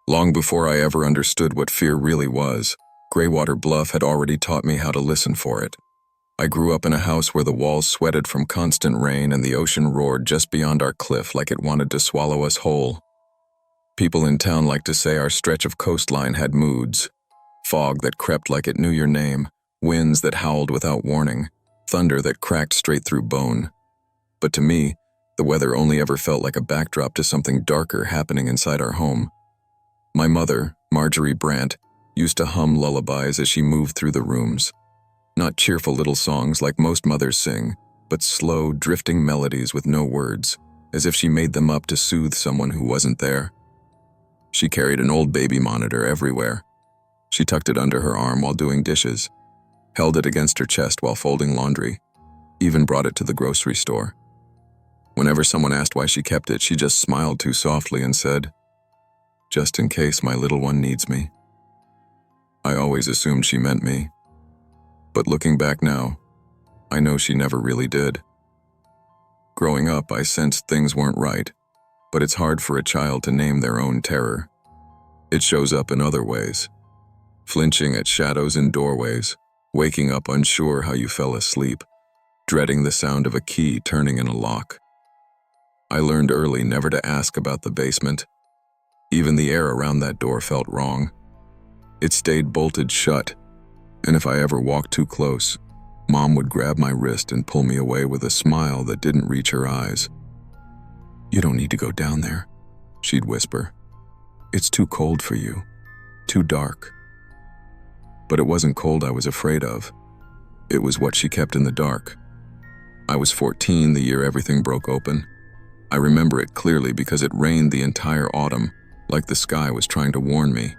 Long before I ever understood what fear really was, Greywater Bluff had already taught me how to listen for it. I grew up in a house where the walls sweated from constant rain and the ocean roared just beyond our cliff like it wanted to swallow us whole. People in town like to say our stretch of coastline had moods. Fog that crept like it knew your name, winds that howled without warning, thunder that cracked straight through bone. But to me, the weather only ever felt like a backdrop to something darker happening inside our home. My mother, Marjorie Brandt, used to hum lullabies as she moved through the rooms. Not cheerful little songs like most mothers sing, but slow, drifting melodies with no words, as if she made them up to soothe someone who wasn't there. She carried an old baby monitor everywhere. She tucked it under her arm while doing dishes, held it against her chest while folding laundry, even brought it to the grocery store. Whenever someone asked why she kept it, she just smiled too softly and said, "Just in case my little one needs me." I always assumed she meant me. But looking back now, I know she never really did. Growing up, I sensed things weren't right, but it's hard for a child to name their own terror. It shows up in other ways. Flinching at shadows in doorways, waking up unsure how you fell asleep, dreading the sound of a key turning in a lock. I learned early never to ask about the basement. Even the air around that door felt wrong. It stayed bolted shut, and if I ever walked too close, Mom would grab my wrist and pull me away with a smile that didn't reach her eyes. "You don't need to go down there," she'd whisper. "It's too cold for you, too dark." But it wasn't cold I was afraid of. It was what she kept in the dark. I was 14 the year everything broke open. I remember it clearly because it rained the entire autumn, like the sky was trying to warn me.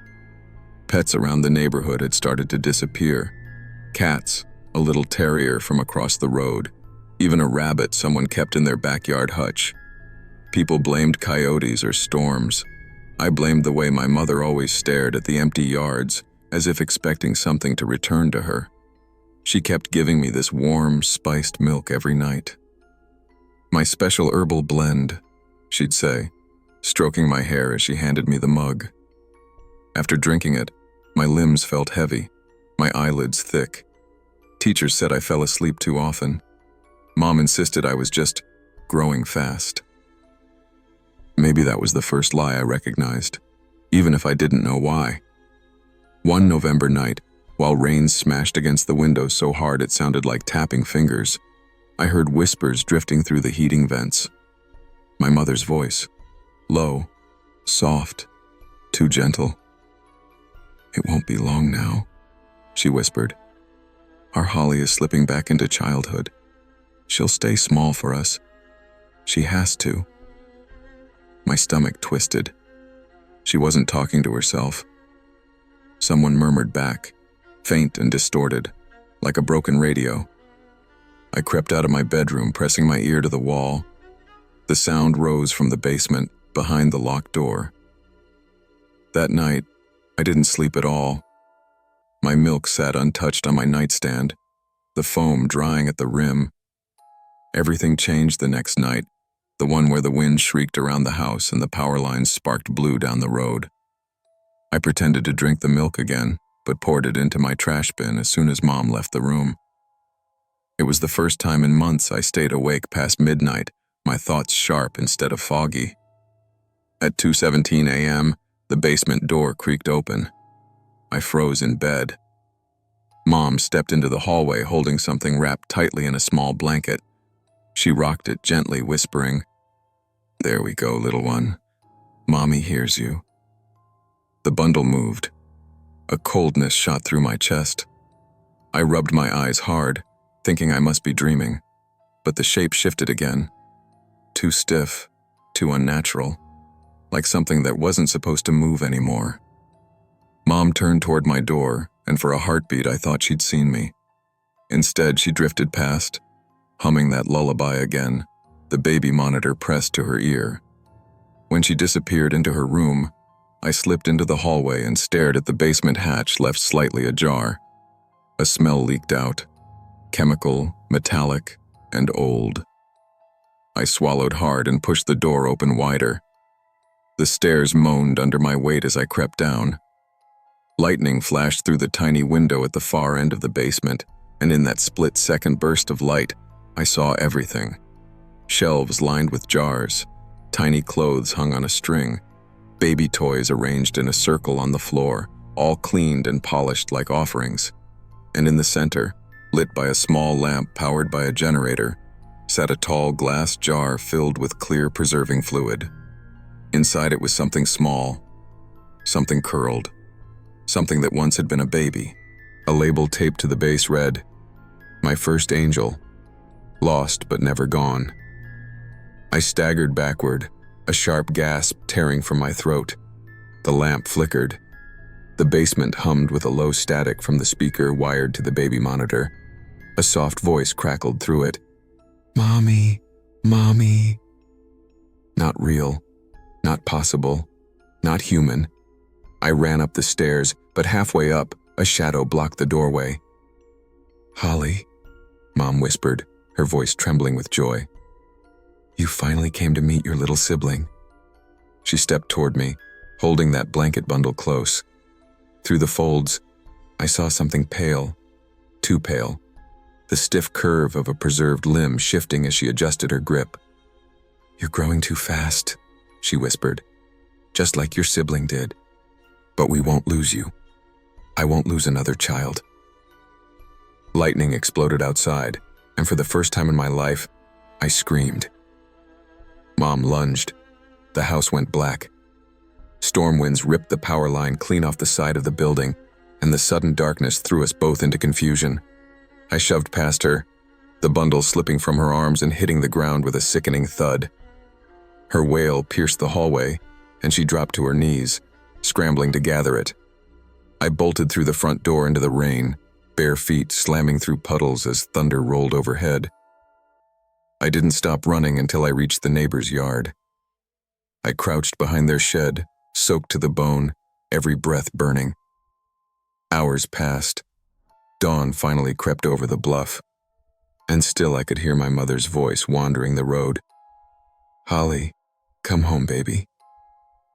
Pets around the neighborhood had started to disappear. Cats, a little terrier from across the road, even a rabbit someone kept in their backyard hutch. People blamed coyotes or storms. I blamed the way my mother always stared at the empty yards, as if expecting something to return to her. She kept giving me this warm, spiced milk every night. "My special herbal blend," she'd say, stroking my hair as she handed me the mug. After drinking it, my limbs felt heavy, my eyelids thick. Teachers said I fell asleep too often. Mom insisted I was just growing fast. Maybe that was the first lie I recognized, even if I didn't know why. One November night, while rain smashed against the window so hard it sounded like tapping fingers, I heard whispers drifting through the heating vents. My mother's voice, low, soft, too gentle. "It won't be long now," she whispered. "Our Holly is slipping back into childhood. She'll stay small for us. She has to." My stomach twisted. She wasn't talking to herself. Someone murmured back, faint and distorted, like a broken radio. I crept out of my bedroom, pressing my ear to the wall. The sound rose from the basement, behind the locked door. That night, I didn't sleep at all. My milk sat untouched on my nightstand, the foam drying at the rim. Everything changed the next night, the one where the wind shrieked around the house and the power lines sparked blue down the road. I pretended to drink the milk again, but poured it into my trash bin as soon as Mom left the room. It was the first time in months I stayed awake past midnight, my thoughts sharp instead of foggy. At 2:17 a.m., the basement door creaked open. I froze in bed. Mom stepped into the hallway holding something wrapped tightly in a small blanket. She rocked it gently, whispering, "There we go, little one. Mommy hears you." The bundle moved. A coldness shot through my chest. I rubbed my eyes hard, thinking I must be dreaming, but the shape shifted again. Too stiff, too unnatural, like something that wasn't supposed to move anymore. Mom turned toward my door, and for a heartbeat I thought she'd seen me. Instead, she drifted past, humming that lullaby again, the baby monitor pressed to her ear. When she disappeared into her room, I slipped into the hallway and stared at the basement hatch left slightly ajar. A smell leaked out, chemical, metallic, and old. I swallowed hard and pushed the door open wider. The stairs moaned under my weight as I crept down. Lightning flashed through the tiny window at the far end of the basement, and in that split-second burst of light, I saw everything. Shelves lined with jars, tiny clothes hung on a string, baby toys arranged in a circle on the floor, all cleaned and polished like offerings. And in the center, lit by a small lamp powered by a generator, sat a tall glass jar filled with clear preserving fluid. Inside it was something small, something curled, something that once had been a baby. A label taped to the base read, "My first angel, lost but never gone." I staggered backward, a sharp gasp tearing from my throat. The lamp flickered. The basement hummed with a low static from the speaker wired to the baby monitor. A soft voice crackled through it. "Mommy, Mommy." Not real, not possible, not human. I ran up the stairs, but halfway up, a shadow blocked the doorway. "Holly," Mom whispered, her voice trembling with joy. "You finally came to meet your little sibling." She stepped toward me, holding that blanket bundle close. Through the folds, I saw something pale, too pale, the stiff curve of a preserved limb shifting as she adjusted her grip. "You're growing too fast," she whispered, "just like your sibling did. But we won't lose you. I won't lose another child." Lightning exploded outside, and for the first time in my life, I screamed. Mom lunged. The house went black. Storm winds ripped the power line clean off the side of the building, and the sudden darkness threw us both into confusion. I shoved past her, the bundle slipping from her arms and hitting the ground with a sickening thud. Her wail pierced the hallway, and she dropped to her knees, scrambling to gather it. I bolted through the front door into the rain, bare feet slamming through puddles as thunder rolled overhead. I didn't stop running until I reached the neighbor's yard. I crouched behind their shed, soaked to the bone, every breath burning. Hours passed. Dawn finally crept over the bluff, and still I could hear my mother's voice wandering the road. "Holly, come home, baby.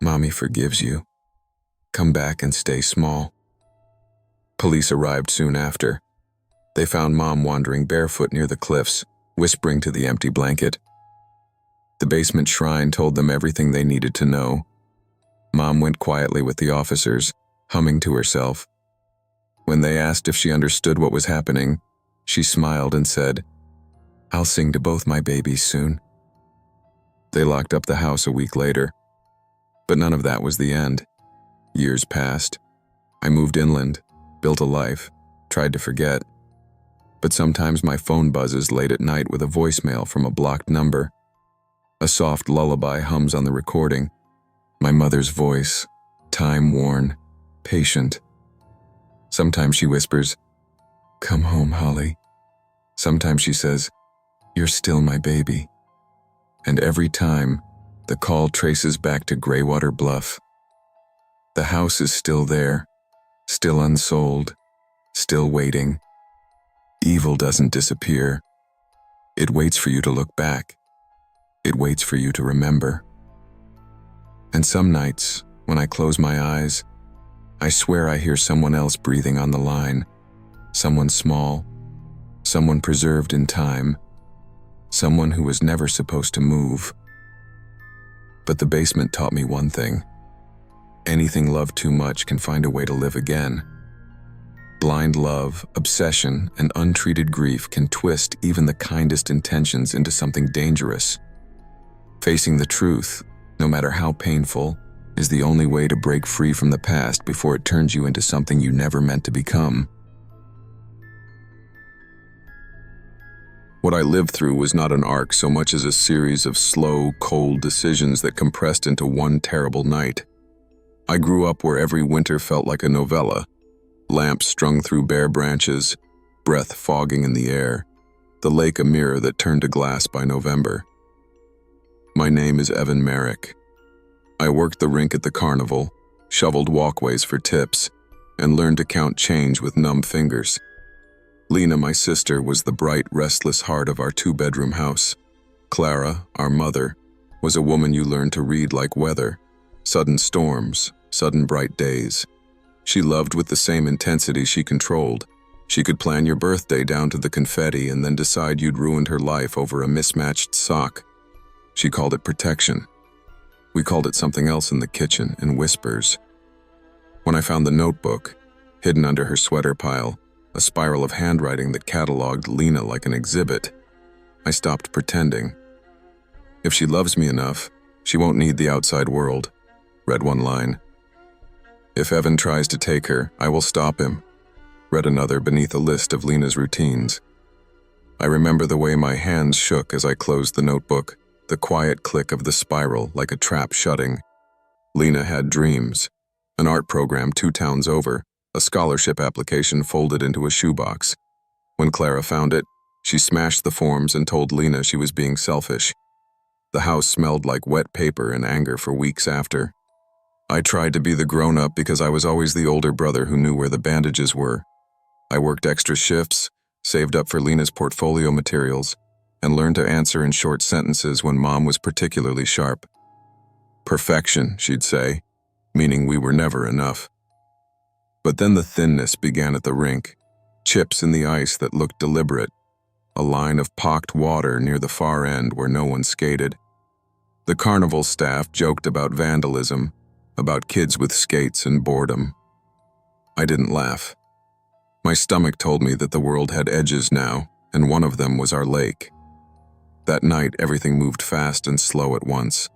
Mommy forgives you. Come back and stay small." Police arrived soon after. They found Mom wandering barefoot near the cliffs, whispering to the empty blanket. The basement shrine told them everything they needed to know. Mom went quietly with the officers, humming to herself. When they asked if she understood what was happening, she smiled and said, "I'll sing to both my babies soon." They locked up the house a week later. But none of that was the end. Years passed. I moved inland, built a life, tried to forget. But sometimes my phone buzzes late at night with a voicemail from a blocked number. A soft lullaby hums on the recording. My mother's voice, time-worn, patient. Sometimes she whispers, "Come home, Holly." Sometimes she says, "You're still my baby." And every time, the call traces back to Graywater Bluff. The house is still there, still unsold, still waiting. Evil doesn't disappear. It waits for you to look back. It waits for you to remember. And some nights, when I close my eyes, I swear I hear someone else breathing on the line. Someone small, someone preserved in time, someone who was never supposed to move. But the basement taught me one thing. Anything loved too much can find a way to live again. Blind love, obsession, and untreated grief can twist even the kindest intentions into something dangerous. Facing the truth, no matter how painful, is the only way to break free from the past before it turns you into something you never meant to become. What I lived through was not an arc so much as a series of slow, cold decisions that compressed into one terrible night. I grew up where every winter felt like a novella. Lamps strung through bare branches, breath fogging in the air, the lake a mirror that turned to glass by November. My name is Evan Merrick. I worked the rink at the carnival, shoveled walkways for tips, and learned to count change with numb fingers. Lena, my sister, was the bright, restless heart of our two-bedroom house. Clara, our mother, was a woman you learned to read like weather, Sudden storms, sudden bright days. She loved with the same intensity she controlled. She could plan your birthday down to the confetti and then decide you'd ruined her life over a mismatched sock. She called it protection. We called it something else in the kitchen, in whispers. When I found the notebook, hidden under her sweater pile, a spiral of handwriting that cataloged Lena like an exhibit, I stopped pretending. If she loves me enough, she won't need the outside world, read one line. If Evan tries to take her, I will stop him, read another beneath a list of Lena's routines. I remember the way my hands shook as I closed the notebook, the quiet click of the spiral like a trap shutting. Lena had dreams, an art program 2 towns over, a scholarship application folded into a shoebox. When Clara found it, she smashed the forms and told Lena she was being selfish. The house smelled like wet paper and anger for weeks after. I tried to be the grown-up because I was always the older brother who knew where the bandages were. I worked extra shifts, saved up for Lena's portfolio materials, and learned to answer in short sentences when Mom was particularly sharp. Perfection, she'd say, meaning we were never enough. But then the thinness began at the rink, chips in the ice that looked deliberate, a line of pocked water near the far end where no one skated. The carnival staff joked about vandalism, about kids with skates and boredom. I didn't laugh. My stomach told me that the world had edges now, and one of them was our lake. That night, everything moved fast and slow at once.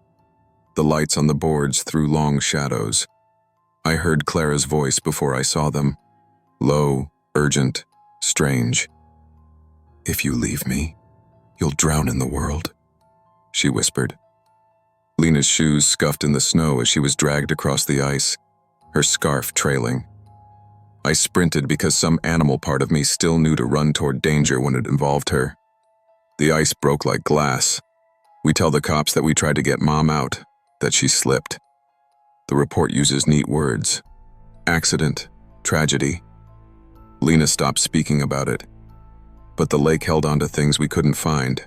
The lights on the boards threw long shadows. I heard Clara's voice before I saw them. Low, urgent, strange. If you leave me, you'll drown in the world, she whispered. Lena's shoes scuffed in the snow as she was dragged across the ice, her scarf trailing. I sprinted because some animal part of me still knew to run toward danger when it involved her. The ice broke like glass. We tell the cops that we tried to get Mom out, that she slipped. The report uses neat words. Accident, tragedy. Lena stopped speaking about it. But the lake held on to things we couldn't find.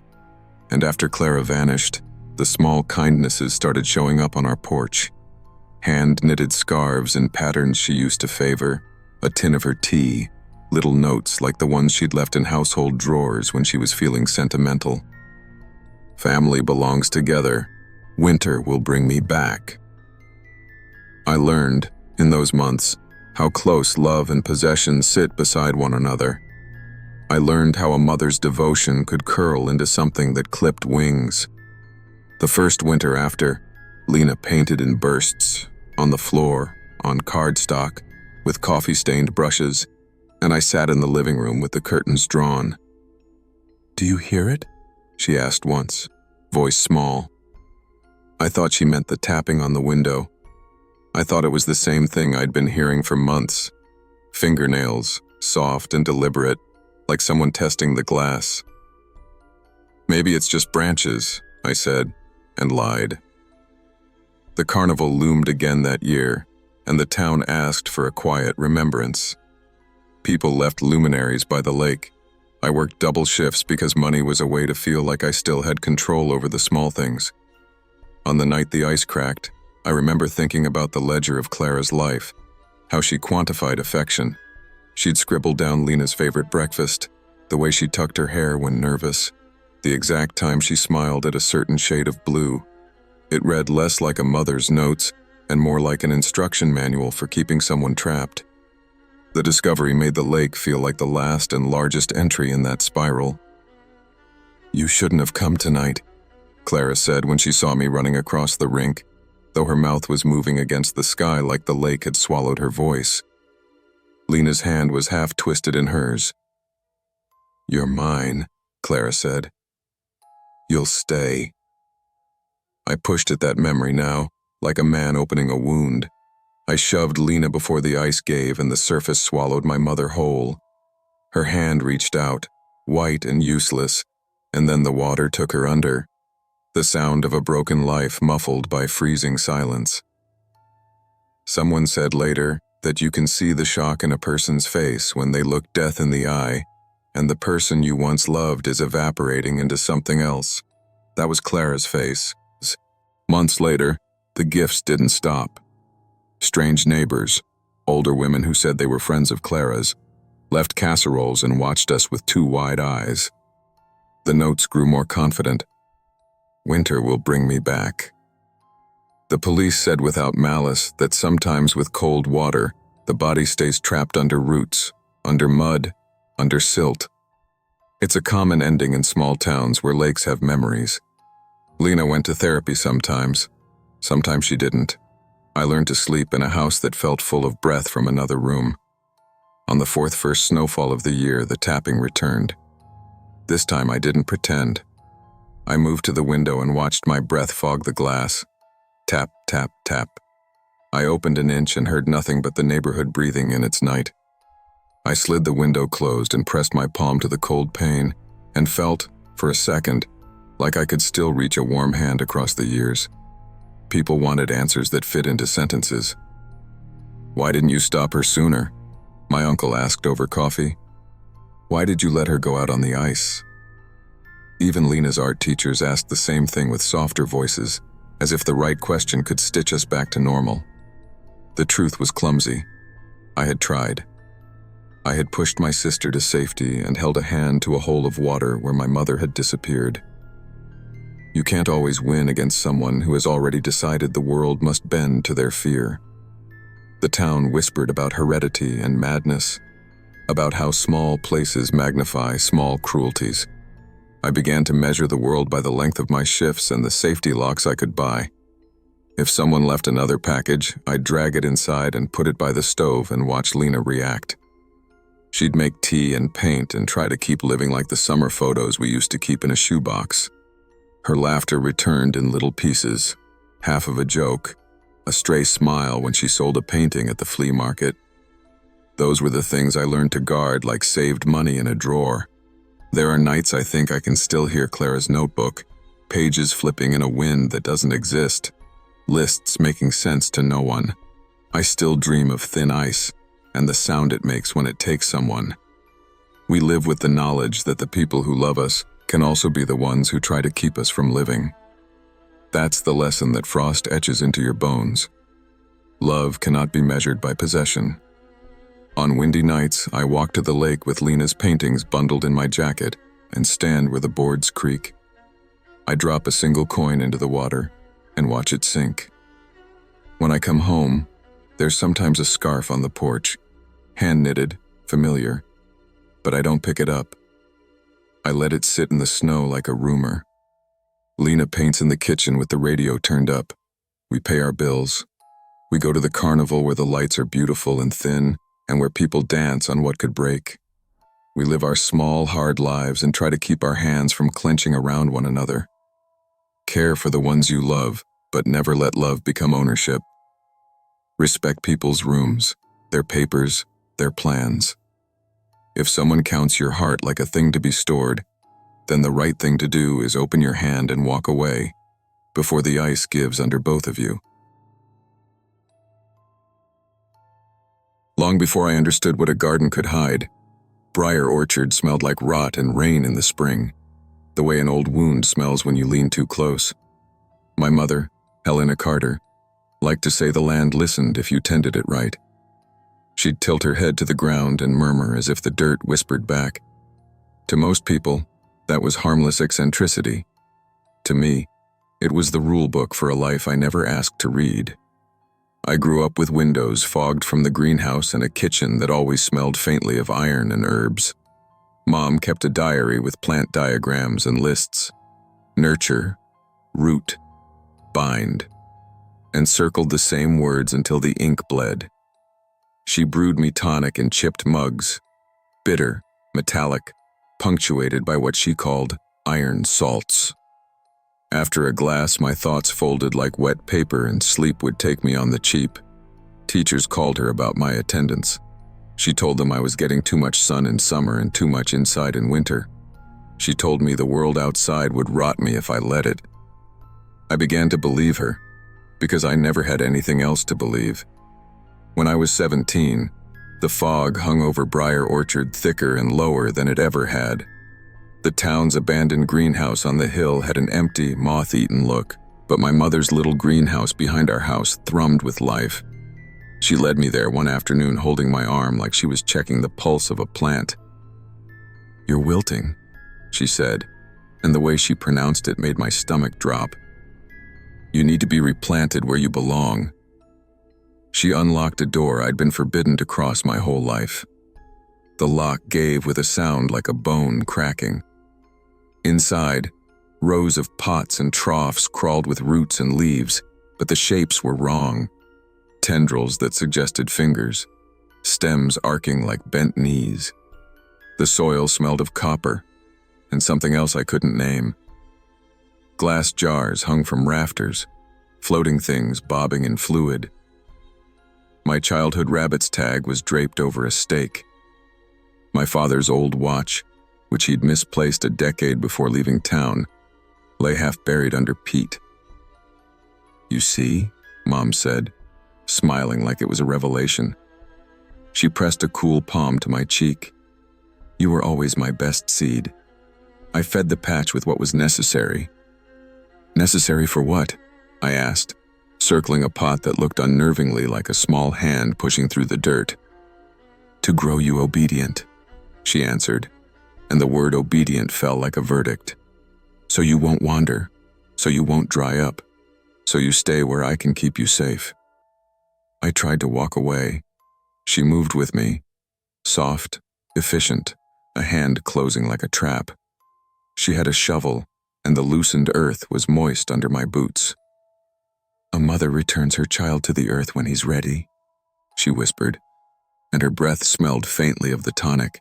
And after Clara vanished, the small kindnesses started showing up on our porch. Hand-knitted scarves in patterns she used to favor, a tin of her tea, little notes like the ones she'd left in household drawers when she was feeling sentimental. Family belongs together. Winter will bring me back. I learned, in those months, how close love and possession sit beside one another. I learned how a mother's devotion could curl into something that clipped wings. The first winter after, Lena painted in bursts, on the floor, on cardstock, with coffee-stained brushes, and I sat in the living room with the curtains drawn. "Do you hear it?" she asked once, voice small. I thought she meant the tapping on the window. I thought it was the same thing I'd been hearing for months. Fingernails, soft and deliberate, like someone testing the glass. "Maybe it's just branches," I said, and lied. The carnival loomed again that year, and the town asked for a quiet remembrance. People left luminaries by the lake. I worked double shifts because money was a way to feel like I still had control over the small things. On the night the ice cracked, I remember thinking about the ledger of Clara's life, how she quantified affection. She'd scribbled down Lena's favorite breakfast, the way she tucked her hair when nervous, the exact time she smiled at a certain shade of blue. It read less like a mother's notes and more like an instruction manual for keeping someone trapped. The discovery made the lake feel like the last and largest entry in that spiral. "You shouldn't have come tonight," Clara said when she saw me running across the rink, though her mouth was moving against the sky like the lake had swallowed her voice. Lena's hand was half twisted in hers. "You're mine," Clara said. "You'll stay." I pushed at that memory now, like a man opening a wound. I shoved Lena before the ice gave and the surface swallowed my mother whole. Her hand reached out, white and useless, and then the water took her under, the sound of a broken life muffled by freezing silence. Someone said later that you can see the shock in a person's face when they look death in the eye, and the person you once loved is evaporating into something else. That was Clara's face. Months later, The gifts didn't stop. Strange neighbors, older women who said they were friends of Clara's, left casseroles and watched us with two wide eyes. The notes grew more confident. Winter will bring me back. The police said without malice that sometimes with cold water, the body stays trapped under roots, under mud, under silt. It's a common ending in small towns where lakes have memories. Lena went to therapy sometimes. Sometimes she didn't. I learned to sleep in a house that felt full of breath from another room. On the first snowfall of the year, the tapping returned. This time I didn't pretend. I moved to the window and watched my breath fog the glass. Tap, tap, tap. I opened an inch and heard nothing but the neighborhood breathing in its night. I slid the window closed and pressed my palm to the cold pane and felt, for a second, like I could still reach a warm hand across the years. People wanted answers that fit into sentences. "Why didn't you stop her sooner?" my uncle asked over coffee. "Why did you let her go out on the ice?" Even Lena's art teachers asked the same thing with softer voices, as if the right question could stitch us back to normal. The truth was clumsy. I had tried. I had pushed my sister to safety and held a hand to a hole of water where my mother had disappeared. You can't always win against someone who has already decided the world must bend to their fear. The town whispered about heredity and madness, about how small places magnify small cruelties. I began to measure the world by the length of my shifts and the safety locks I could buy. If someone left another package, I'd drag it inside and put it by the stove and watch Lena react. She'd make tea and paint and try to keep living like the summer photos we used to keep in a shoebox. Her laughter returned in little pieces, half of a joke, a stray smile when she sold a painting at the flea market. Those were the things I learned to guard like saved money in a drawer. There are nights I think I can still hear Clara's notebook, pages flipping in a wind that doesn't exist, lists making sense to no one. I still dream of thin ice and the sound it makes when it takes someone. We live with the knowledge that the people who love us can also be the ones who try to keep us from living. That's the lesson that frost etches into your bones. Love cannot be measured by possession. On windy nights, I walk to the lake with Lena's paintings bundled in my jacket and stand where the boards creak. I drop a single coin into the water and watch it sink. When I come home, there's sometimes a scarf on the porch, hand-knitted, familiar, but I don't pick it up. I let it sit in the snow like a rumor. Lena paints in the kitchen with the radio turned up. We pay our bills. We go to the carnival where the lights are beautiful and thin and where people dance on what could break. We live our small, hard lives and try to keep our hands from clenching around one another. Care for the ones you love, but never let love become ownership. Respect people's rooms, their papers, their plans. If someone counts your heart like a thing to be stored, then the right thing to do is open your hand and walk away before the ice gives under both of you. Long before I understood what a garden could hide, Briar Orchard smelled like rot and rain in the spring, the way an old wound smells when you lean too close. My mother, Helena Carter, liked to say the land listened if you tended it right. She'd tilt her head to the ground and murmur as if the dirt whispered back. To most people, that was harmless eccentricity. To me, it was the rule book for a life I never asked to read. I grew up with windows fogged from the greenhouse and a kitchen that always smelled faintly of iron and herbs. Mom kept a diary with plant diagrams and lists. Nurture, root, bind, and circled the same words until the ink bled. She brewed me tonic in chipped mugs, bitter, metallic, punctuated by what she called iron salts. After a glass, my thoughts folded like wet paper and sleep would take me on the cheap. Teachers called her about my attendance. She told them I was getting too much sun in summer and too much inside in winter. She told me the world outside would rot me if I let it. I began to believe her, because I never had anything else to believe. When I was 17, the fog hung over Briar Orchard thicker and lower than it ever had. The town's abandoned greenhouse on the hill had an empty, moth-eaten look, but my mother's little greenhouse behind our house thrummed with life. She led me there one afternoon holding my arm like she was checking the pulse of a plant. "You're wilting," she said, and the way she pronounced it made my stomach drop. "You need to be replanted where you belong." She unlocked a door I'd been forbidden to cross my whole life. The lock gave with a sound like a bone cracking. Inside, rows of pots and troughs crawled with roots and leaves, but the shapes were wrong. Tendrils that suggested fingers, stems arcing like bent knees. The soil smelled of copper, and something else I couldn't name. Glass jars hung from rafters, floating things bobbing in fluid. My childhood rabbit's tag was draped over a stake. My father's old watch, which he'd misplaced a decade before leaving town, lay half buried under peat. "You see?" Mom said, smiling like it was a revelation. She pressed a cool palm to my cheek. "You were always my best seed. I fed the patch with what was necessary." "Necessary for what?" I asked, circling a pot that looked unnervingly like a small hand pushing through the dirt. "To grow you obedient," she answered, and the word obedient fell like a verdict. "So you won't wander, so you won't dry up, so you stay where I can keep you safe." I tried to walk away. She moved with me, soft, efficient, a hand closing like a trap. She had a shovel, and the loosened earth was moist under my boots. "A mother returns her child to the earth when he's ready," she whispered, and her breath smelled faintly of the tonic.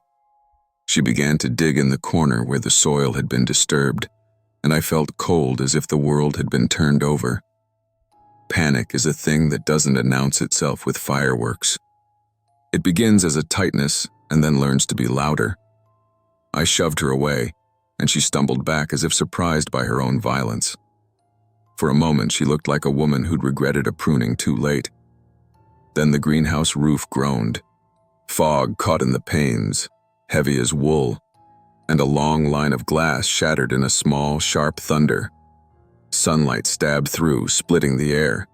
She began to dig in the corner where the soil had been disturbed, and I felt cold as if the world had been turned over. Panic is a thing that doesn't announce itself with fireworks. It begins as a tightness and then learns to be louder. I shoved her away, and she stumbled back as if surprised by her own violence. For a moment, she looked like a woman who'd regretted a pruning too late. Then the greenhouse roof groaned. Fog caught in the panes, heavy as wool, and a long line of glass shattered in a small, sharp thunder. Sunlight stabbed through, splitting the air.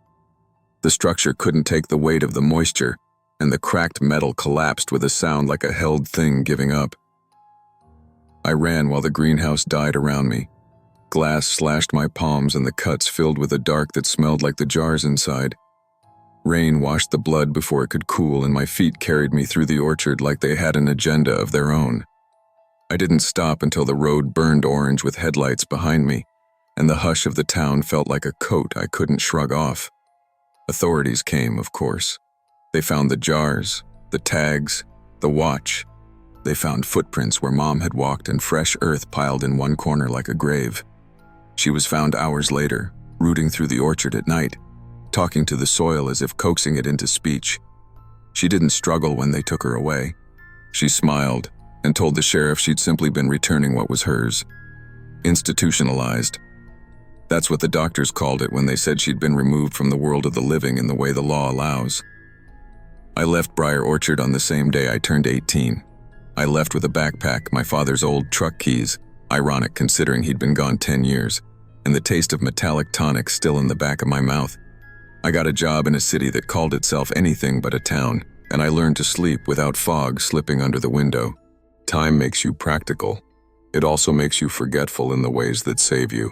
The structure couldn't take the weight of the moisture, and the cracked metal collapsed with a sound like a held thing giving up. I ran while the greenhouse died around me. Glass slashed my palms and the cuts filled with a dark that smelled like the jars inside. Rain washed the blood before it could cool, and my feet carried me through the orchard like they had an agenda of their own. I didn't stop until the road burned orange with headlights behind me, and the hush of the town felt like a coat I couldn't shrug off. Authorities came, of course. They found the jars, the tags, the watch. They found footprints where Mom had walked and fresh earth piled in one corner like a grave. She was found hours later, rooting through the orchard at night, talking to the soil as if coaxing it into speech. She didn't struggle when they took her away. She smiled and told the sheriff she'd simply been returning what was hers. Institutionalized. That's what the doctors called it when they said she'd been removed from the world of the living in the way the law allows. I left Briar Orchard on the same day I turned 18. I left with a backpack, my father's old truck keys, ironic considering he'd been gone 10 years, and the taste of metallic tonic still in the back of my mouth. I got a job in a city that called itself anything but a town, and I learned to sleep without fog slipping under the window. Time makes you practical. It also makes you forgetful in the ways that save you.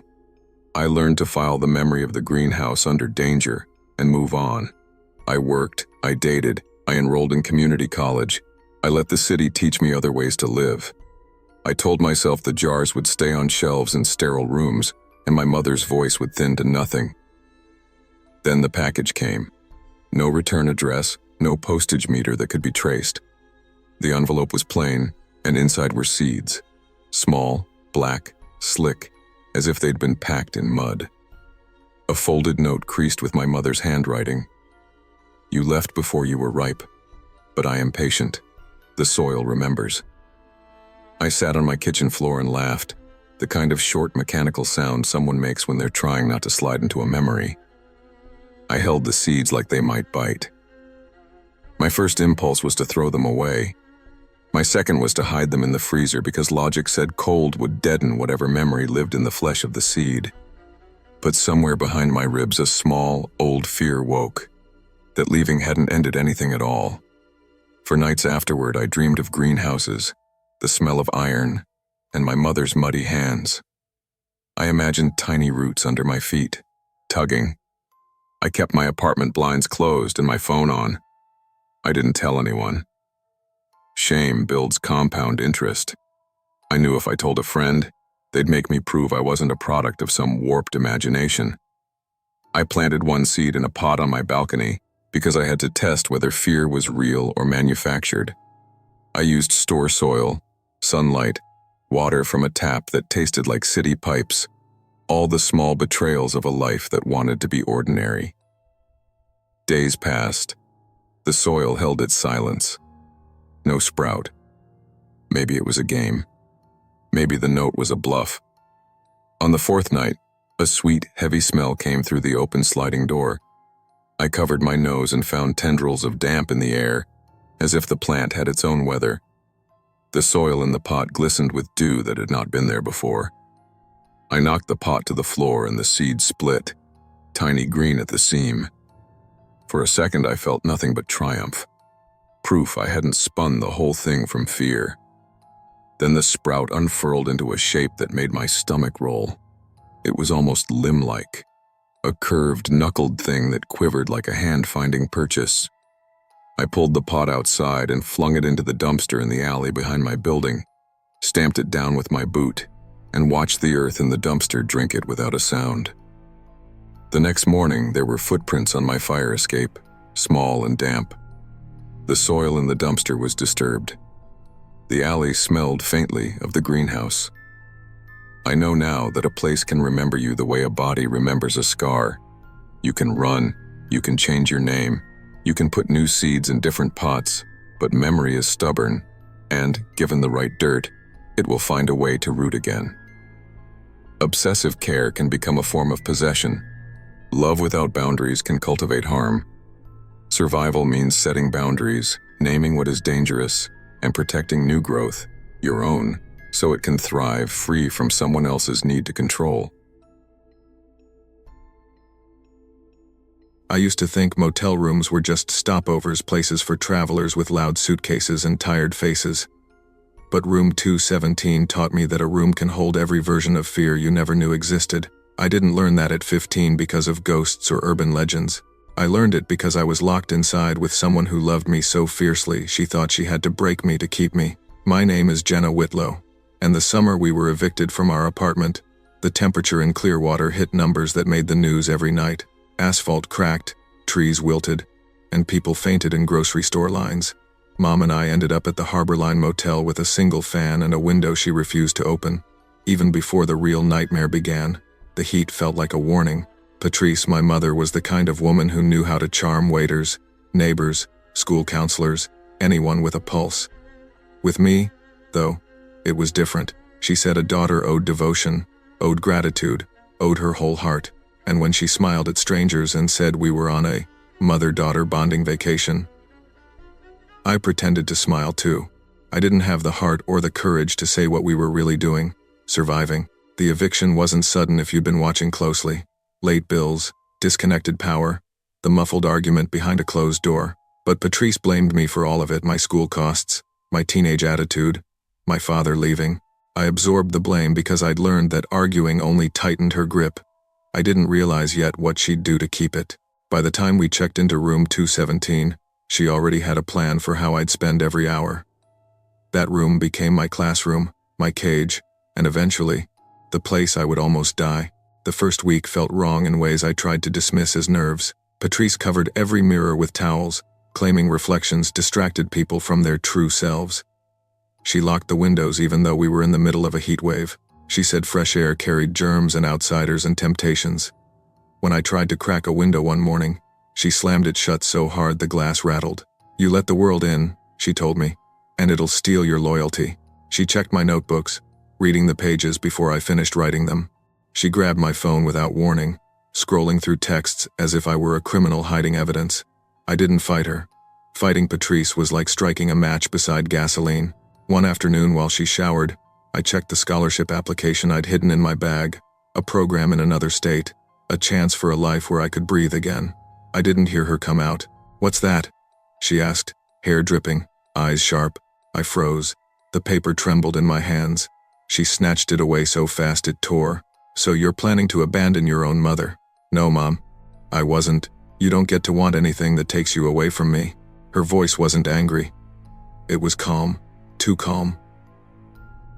I learned to file the memory of the greenhouse under danger and move on. I worked, I dated, I enrolled in community college. I let the city teach me other ways to live. I told myself the jars would stay on shelves in sterile rooms, and my mother's voice would thin to nothing. Then the package came. No return address, no postage meter that could be traced. The envelope was plain, and inside were seeds. Small, black, slick, as if they'd been packed in mud. A folded note creased with my mother's handwriting. "You left before you were ripe, but I am patient. The soil remembers." I sat on my kitchen floor and laughed, the kind of short mechanical sound someone makes when they're trying not to slide into a memory. I held the seeds like they might bite. My first impulse was to throw them away. My second was to hide them in the freezer because logic said cold would deaden whatever memory lived in the flesh of the seed. But somewhere behind my ribs a small, old fear woke, that leaving hadn't ended anything at all. For nights afterward I dreamed of greenhouses, the smell of iron, and my mother's muddy hands. I imagined tiny roots under my feet, tugging. I kept my apartment blinds closed and my phone on. I didn't tell anyone. Shame builds compound interest. I knew if I told a friend, they'd make me prove I wasn't a product of some warped imagination. I planted one seed in a pot on my balcony because I had to test whether fear was real or manufactured. I used store soil, sunlight, water from a tap that tasted like city pipes, all the small betrayals of a life that wanted to be ordinary. Days passed. The soil held its silence. No sprout. Maybe it was a game. Maybe the note was a bluff. On the fourth night, a sweet, heavy smell came through the open sliding door. I covered my nose and found tendrils of damp in the air, as if the plant had its own weather. The soil in the pot glistened with dew that had not been there before. I knocked the pot to the floor and the seed split, tiny green at the seam. For a second I felt nothing but triumph, proof I hadn't spun the whole thing from fear. Then the sprout unfurled into a shape that made my stomach roll. It was almost limb-like, a curved, knuckled thing that quivered like a hand-finding purchase. I pulled the pot outside and flung it into the dumpster in the alley behind my building, stamped it down with my boot, and watched the earth in the dumpster drink it without a sound. The next morning, there were footprints on my fire escape, small and damp. The soil in the dumpster was disturbed. The alley smelled faintly of the greenhouse. I know now that a place can remember you the way a body remembers a scar. You can run, you can change your name, you can put new seeds in different pots, but memory is stubborn, and, given the right dirt, it will find a way to root again. Obsessive care can become a form of possession. Love without boundaries can cultivate harm. Survival means setting boundaries, naming what is dangerous, and protecting new growth, your own, so it can thrive free from someone else's need to control. I used to think motel rooms were just stopovers, places for travelers with loud suitcases and tired faces. But room 217 taught me that a room can hold every version of fear you never knew existed. I didn't learn that at 15 because of ghosts or urban legends. I learned it because I was locked inside with someone who loved me so fiercely she thought she had to break me to keep me. My name is Jenna Whitlow, and the summer we were evicted from our apartment, the temperature in Clearwater hit numbers that made the news every night. Asphalt cracked, trees wilted, and people fainted in grocery store lines. Mom and I ended up at the Harborline Motel with a single fan and a window she refused to open. Even before the real nightmare began, the heat felt like a warning. Patrice, my mother, was the kind of woman who knew how to charm waiters, neighbors, school counselors, anyone with a pulse. With me, though, it was different. She said a daughter owed devotion, owed gratitude, owed her whole heart, and when she smiled at strangers and said we were on a mother-daughter bonding vacation, I pretended to smile too. I didn't have the heart or the courage to say what we were really doing, surviving. The eviction wasn't sudden if you'd been watching closely. Late bills, disconnected power, the muffled argument behind a closed door. But Patrice blamed me for all of it, my school costs, my teenage attitude, my father leaving. I absorbed the blame because I'd learned that arguing only tightened her grip. I didn't realize yet what she'd do to keep it. By the time we checked into room 217, she already had a plan for how I'd spend every hour. That room became my classroom, my cage, and eventually, the place I would almost die. The first week felt wrong in ways I tried to dismiss as nerves. Patrice covered every mirror with towels, claiming reflections distracted people from their true selves. She locked the windows even though we were in the middle of a heat wave. She said fresh air carried germs and outsiders and temptations. When I tried to crack a window one morning, she slammed it shut so hard the glass rattled. "You let the world in," she told me, "and it'll steal your loyalty." She checked my notebooks, reading the pages before I finished writing them. She grabbed my phone without warning, scrolling through texts as if I were a criminal hiding evidence. I didn't fight her. Fighting Patrice was like striking a match beside gasoline. One afternoon while she showered, I checked the scholarship application I'd hidden in my bag, a program in another state, A chance for a life where I could breathe again. I didn't hear her come out. "What's that?" she asked, hair dripping, eyes sharp. I froze. The paper trembled in my hands. She snatched it away so fast it tore. "So you're planning to abandon your own mother?" "No, Mom. I wasn't. You don't get to want anything that takes you away from me." Her voice wasn't angry. It was calm. Too calm.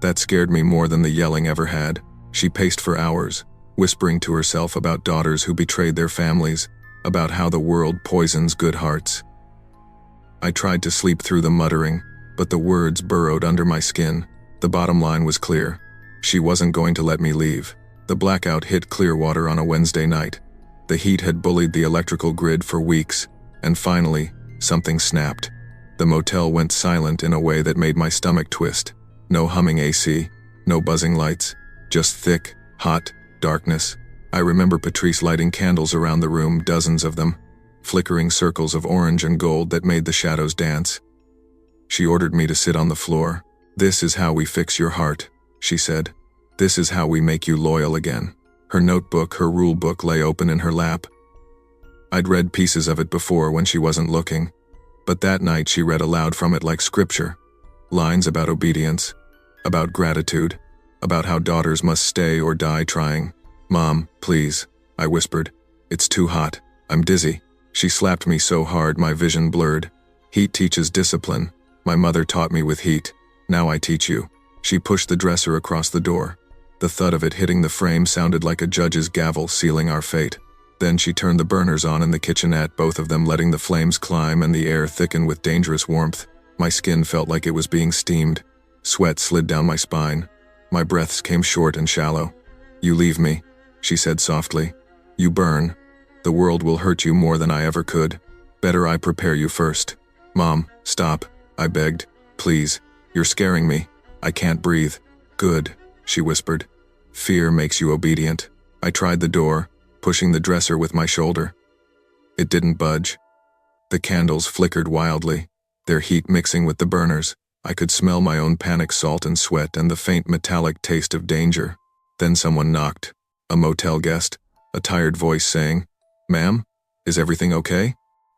That scared me more than the yelling ever had. She paced for hours, whispering to herself about daughters who betrayed their families, about how the world poisons good hearts. I tried to sleep through the muttering, but the words burrowed under my skin. The bottom line was clear. She wasn't going to let me leave. The blackout hit Clearwater on a Wednesday night. The heat had bullied the electrical grid for weeks, and finally, something snapped. The motel went silent in a way that made my stomach twist. No humming AC, no buzzing lights, just thick, hot darkness. I remember Patrice lighting candles around the room, dozens of them, flickering circles of orange and gold that made the shadows dance. She ordered me to sit on the floor. "This is how we fix your heart," she said. "This is how we make you loyal again." Her notebook, her rule book lay open in her lap. I'd read pieces of it before when she wasn't looking, but that night she read aloud from it like scripture. Lines about obedience, about gratitude, about how daughters must stay or die trying. "Mom, please," I whispered. "It's too hot. I'm dizzy." She slapped me so hard my vision blurred. "Heat teaches discipline. My mother taught me with heat. Now I teach you." She pushed the dresser across the door. The thud of it hitting the frame sounded like a judge's gavel sealing our fate. Then she turned the burners on in the kitchenette, both of them letting the flames climb and the air thicken with dangerous warmth. My skin felt like it was being steamed. Sweat slid down my spine. My breaths came short and shallow. "You leave me," she said softly. "You burn. The world will hurt you more than I ever could. Better I prepare you first." "Mom, stop," I begged. "Please. You're scaring me. I can't breathe." "Good," she whispered. "Fear makes you obedient." I tried the door, pushing the dresser with my shoulder. It didn't budge. The candles flickered wildly, their heat mixing with the burners. I could smell my own panic salt and sweat and the faint metallic taste of danger. Then someone knocked. A motel guest, a tired voice saying, "Ma'am, is everything okay?"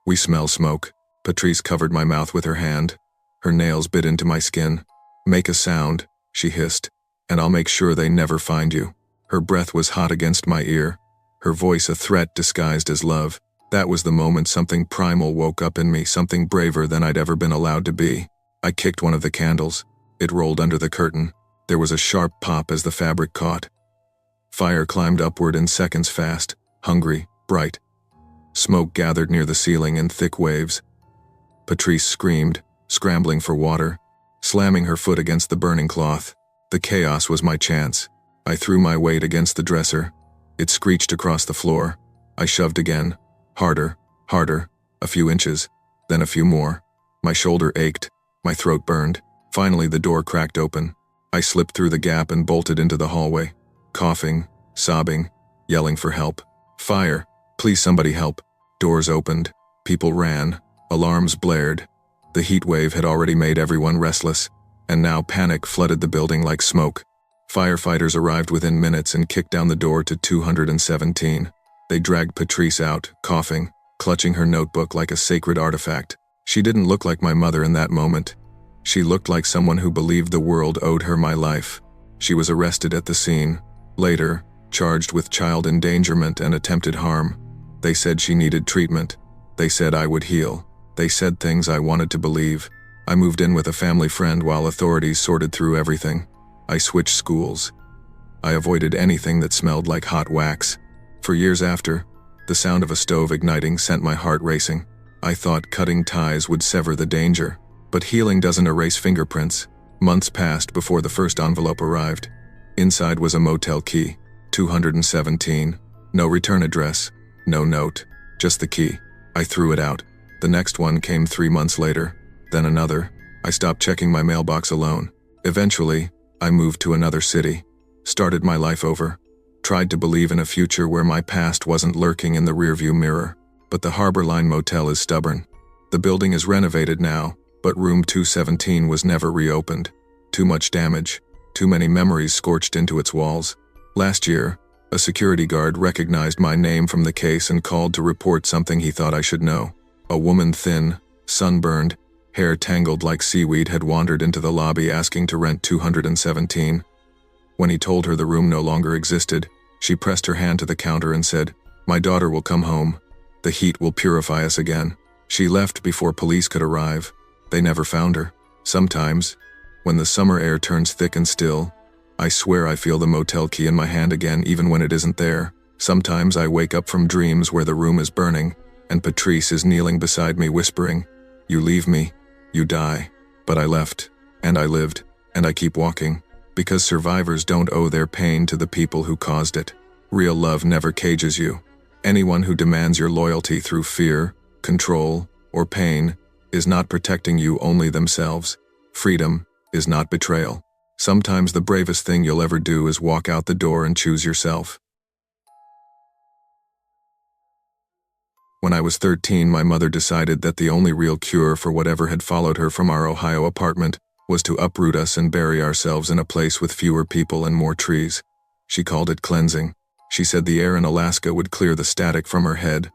"We smell smoke." Patrice covered my mouth with her hand. Her nails bit into my skin. "Make a sound," she hissed, "and I'll make sure they never find you." Her breath was hot against my ear, her voice a threat disguised as love. That was the moment something primal woke up in me, something braver than I'd ever been allowed to be. I kicked one of the candles. It rolled under the curtain. There was a sharp pop as the fabric caught. Fire climbed upward in seconds fast, hungry, bright. Smoke gathered near the ceiling in thick waves. Patrice screamed, scrambling for water, slamming her foot against the burning cloth. The chaos was my chance. I threw my weight against the dresser. It screeched across the floor. I shoved again. Harder, harder, a few inches, then a few more. My shoulder ached, my throat burned. Finally the door cracked open. I slipped through the gap and bolted into the hallway, coughing, sobbing, yelling for help. "Fire! Please somebody help!" Doors opened. People ran. Alarms blared. The heat wave had already made everyone restless, and now panic flooded the building like smoke. Firefighters arrived within minutes and kicked down the door to 217. They dragged Patrice out, coughing, clutching her notebook like a sacred artifact. She didn't look like my mother in that moment. She looked like someone who believed the world owed her my life. She was arrested at the scene. Later, charged with child endangerment and attempted harm. They said she needed treatment. They said I would heal. They said things I wanted to believe. I moved in with a family friend while authorities sorted through everything. I switched schools. I avoided anything that smelled like hot wax. For years after, the sound of a stove igniting sent my heart racing. I thought cutting ties would sever the danger. But healing doesn't erase fingerprints. Months passed before the first envelope arrived. Inside was a motel key, 217. No return address, no note, just the key. I threw it out. The next one came 3 months later, then another. I stopped checking my mailbox alone. Eventually, I moved to another city, started my life over, tried to believe in a future where my past wasn't lurking in the rearview mirror. But the Harbor Line Motel is stubborn. The building is renovated now, but room 217 was never reopened. Too much damage, too many memories scorched into its walls. Last year, A security guard recognized my name from the case and called to report something he thought I should know. A woman, thin, sunburned, hair tangled like seaweed, had wandered into the lobby asking to rent 217. When he told her the room no longer existed, she pressed her hand to the counter and said, "My daughter will come home. The heat will purify us again." She left before police could arrive. They never found her. Sometimes, when the summer air turns thick and still, I swear I feel the motel key in my hand again even when it isn't there. Sometimes I wake up from dreams where the room is burning, and Patrice is kneeling beside me whispering, "You leave me, you die." But I left, and I lived, and I keep walking, because survivors don't owe their pain to the people who caused it. Real love never cages you. Anyone who demands your loyalty through fear, control, or pain is not protecting you, only themselves. Freedom is not betrayal. Sometimes the bravest thing you'll ever do is walk out the door and choose yourself. When I was 13, my mother decided that the only real cure for whatever had followed her from our Ohio apartment was to uproot us and bury ourselves in a place with fewer people and more trees. She called it cleansing. She said the air in Alaska would clear the static from her head.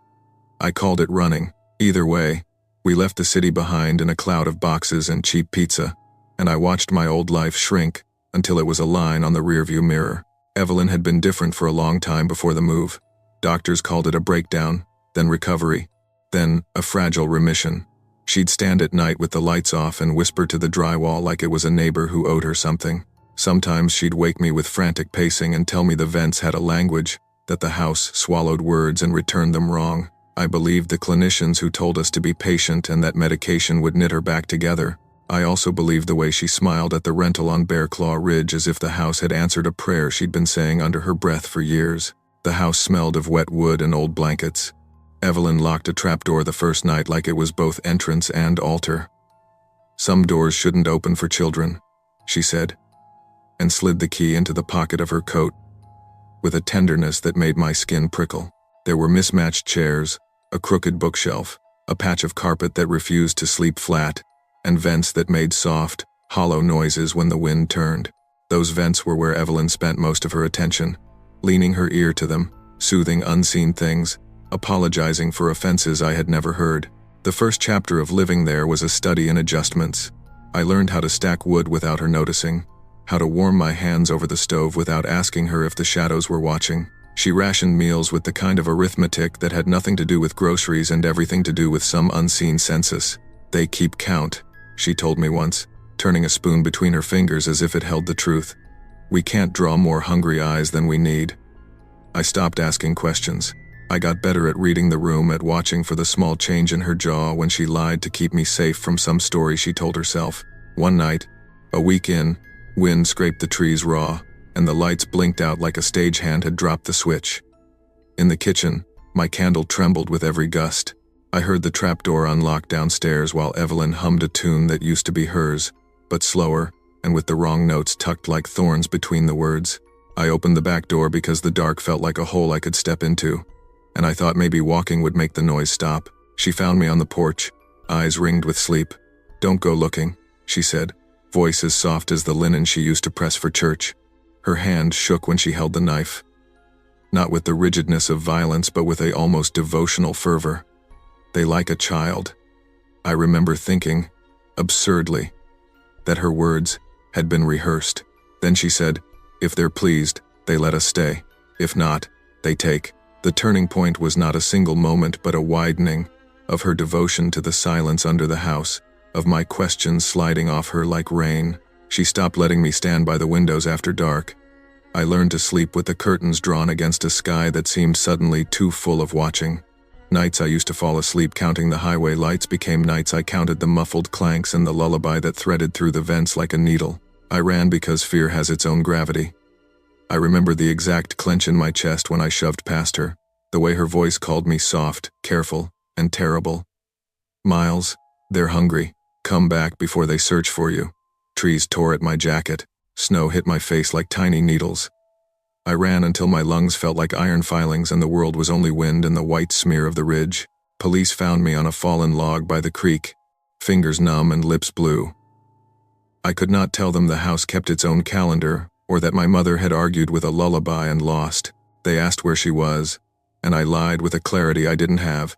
I called it running. Either way, we left the city behind in a cloud of boxes and cheap pizza, and I watched my old life shrink until it was a line on the rearview mirror. Evelyn had been different for a long time before the move. Doctors called it a breakdown, then recovery, then a fragile remission. She'd stand at night with the lights off and whisper to the drywall like it was a neighbor who owed her something. Sometimes she'd wake me with frantic pacing and tell me the vents had a language, that the house swallowed words and returned them wrong. I believed the clinicians who told us to be patient and that medication would knit her back together. I also believed the way she smiled at the rental on Bear Claw Ridge, as if the house had answered a prayer she'd been saying under her breath for years. The house smelled of wet wood and old blankets. Evelyn locked a trapdoor the first night like it was both entrance and altar. "Some doors shouldn't open for children," she said, and slid the key into the pocket of her coat with a tenderness that made my skin prickle. There were mismatched chairs, a crooked bookshelf, a patch of carpet that refused to sleep flat, and vents that made soft, hollow noises when the wind turned. Those vents were where Evelyn spent most of her attention, leaning her ear to them, soothing unseen things, apologizing for offenses I had never heard. The first chapter of living there was a study in adjustments. I learned how to stack wood without her noticing, how to warm my hands over the stove without asking her if the shadows were watching. She rationed meals with the kind of arithmetic that had nothing to do with groceries and everything to do with some unseen census. "They keep count," she told me once, turning a spoon between her fingers as if it held the truth. "We can't draw more hungry eyes than we need." I stopped asking questions. I got better at reading the room, at watching for the small change in her jaw when she lied to keep me safe from some story she told herself. One night, a week in, wind scraped the trees raw, and the lights blinked out like a stagehand had dropped the switch. In the kitchen, my candle trembled with every gust. I heard the trapdoor unlock downstairs while Evelyn hummed a tune that used to be hers, but slower, and with the wrong notes tucked like thorns between the words. I opened the back door because the dark felt like a hole I could step into, and I thought maybe walking would make the noise stop. She found me on the porch, eyes ringed with sleep. "Don't go looking," she said, voice as soft as the linen she used to press for church. Her hand shook when she held the knife. Not with the rigidness of violence, but with a almost devotional fervor. "They like a child." I remember thinking, absurdly, that her words had been rehearsed. Then she said, "If they're pleased, they let us stay. If not, they take." The turning point was not a single moment but a widening of her devotion to the silence under the house, of my questions sliding off her like rain. She stopped letting me stand by the windows after dark. I learned to sleep with the curtains drawn against a sky that seemed suddenly too full of watching. Nights I used to fall asleep counting the highway lights became nights I counted the muffled clanks and the lullaby that threaded through the vents like a needle. I ran because fear has its own gravity. I remember the exact clench in my chest when I shoved past her, the way her voice called me soft, careful, and terrible. "Miles, they're hungry. Come back before they search for you." Trees tore at my jacket. Snow hit my face like tiny needles. I ran until my lungs felt like iron filings and the world was only wind and the white smear of the ridge. Police found me on a fallen log by the creek, fingers numb and lips blue. I could not tell them the house kept its own calendar, or that my mother had argued with a lullaby and lost. They asked where she was, and I lied with a clarity I didn't have.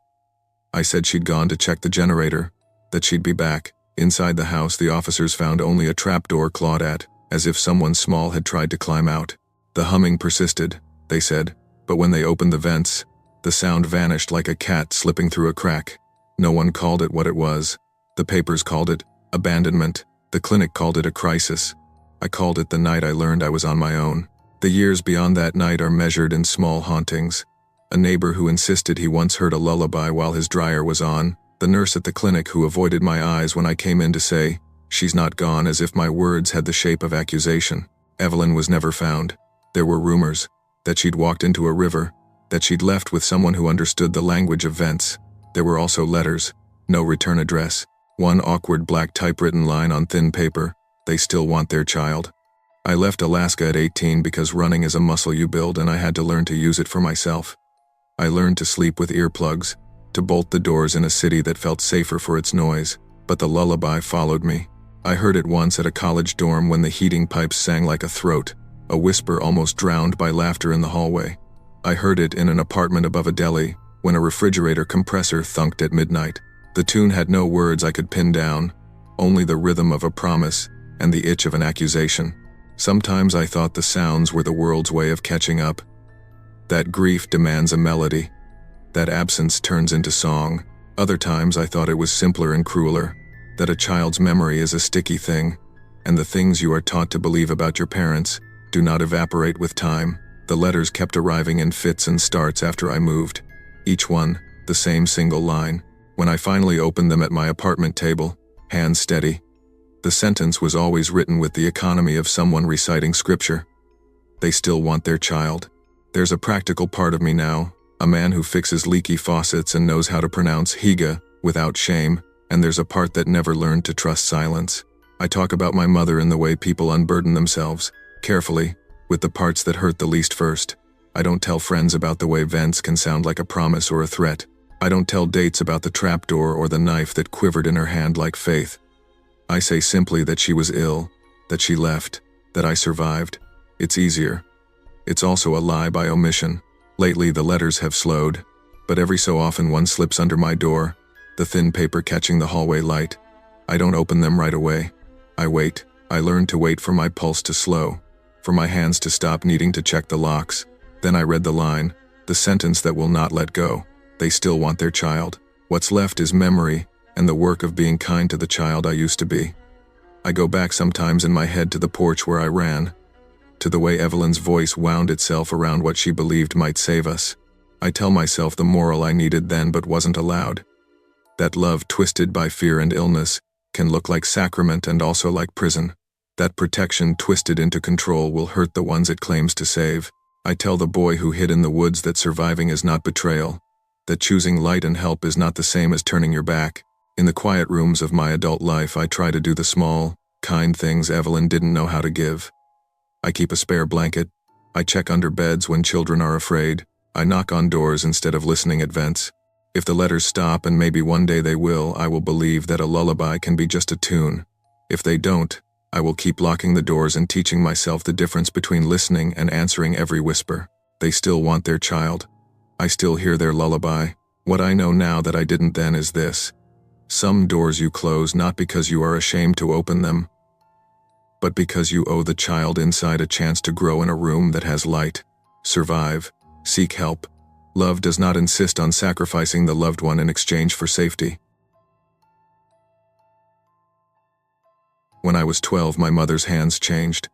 I said she'd gone to check the generator, that she'd be back. Inside the house, the officers found only a trapdoor clawed at, as if someone small had tried to climb out. The humming persisted, they said, but when they opened the vents, the sound vanished like a cat slipping through a crack. No one called it what it was. The papers called it abandonment. The clinic called it a crisis. I called it the night I learned I was on my own. The years beyond that night are measured in small hauntings. A neighbor who insisted he once heard a lullaby while his dryer was on. The nurse at the clinic who avoided my eyes when I came in to say, "She's not gone," as if my words had the shape of accusation. Evelyn was never found. There were rumors that she'd walked into a river, that she'd left with someone who understood the language of vents. There were also letters, no return address, one awkward black typewritten line on thin paper, "They still want their child." I left Alaska at 18 because running is a muscle you build and I had to learn to use it for myself. I learned to sleep with earplugs, to bolt the doors in a city that felt safer for its noise, but the lullaby followed me. I heard it once at a college dorm when the heating pipes sang like a throat, a whisper almost drowned by laughter in the hallway. I heard it in an apartment above a deli when a refrigerator compressor thunked at midnight. The tune had no words I could pin down, only the rhythm of a promise and the itch of an accusation. Sometimes I thought the sounds were the world's way of catching up. That grief demands a melody. That absence turns into song. Other times I thought it was simpler and crueler, that a child's memory is a sticky thing, and the things you are taught to believe about your parents do not evaporate with time. The letters kept arriving in fits and starts after I moved. Each one, the same single line. When I finally opened them at my apartment table, hands steady, the sentence was always written with the economy of someone reciting scripture. They still want their child. There's a practical part of me now, a man who fixes leaky faucets and knows how to pronounce Higa without shame, and there's a part that never learned to trust silence. I talk about my mother in the way people unburden themselves, carefully, with the parts that hurt the least first. I don't tell friends about the way vents can sound like a promise or a threat. I don't tell dates about the trapdoor or the knife that quivered in her hand like faith. I say simply that she was ill, that she left, that I survived. It's easier. It's also a lie by omission. Lately the letters have slowed, but every so often one slips under my door, the thin paper catching the hallway light. I don't open them right away. I wait. I learn to wait for my pulse to slow, for my hands to stop needing to check the locks. Then I read the line, the sentence that will not let go. They still want their child. What's left is memory and the work of being kind to the child I used to be. I go back sometimes in my head to the porch where I ran, to the way Evelyn's voice wound itself around what she believed might save us. I tell myself the moral I needed then but wasn't allowed. That love twisted by fear and illness can look like sacrament and also like prison. That protection twisted into control will hurt the ones it claims to save. I tell the boy who hid in the woods that surviving is not betrayal, that choosing light and help is not the same as turning your back. In the quiet rooms of my adult life, I try to do the small, kind things Evelyn didn't know how to give. I keep a spare blanket. I check under beds when children are afraid. I knock on doors instead of listening at vents. If the letters stop, and maybe one day they will, I will believe that a lullaby can be just a tune. If they don't, I will keep locking the doors and teaching myself the difference between listening and answering every whisper. They still want their child. I still hear their lullaby. What I know now that I didn't then is this. Some doors you close not because you are ashamed to open them, but because you owe the child inside a chance to grow in a room that has light. Survive. Seek help. Love does not insist on sacrificing the loved one in exchange for safety. When I was 12, my mother's hands changed.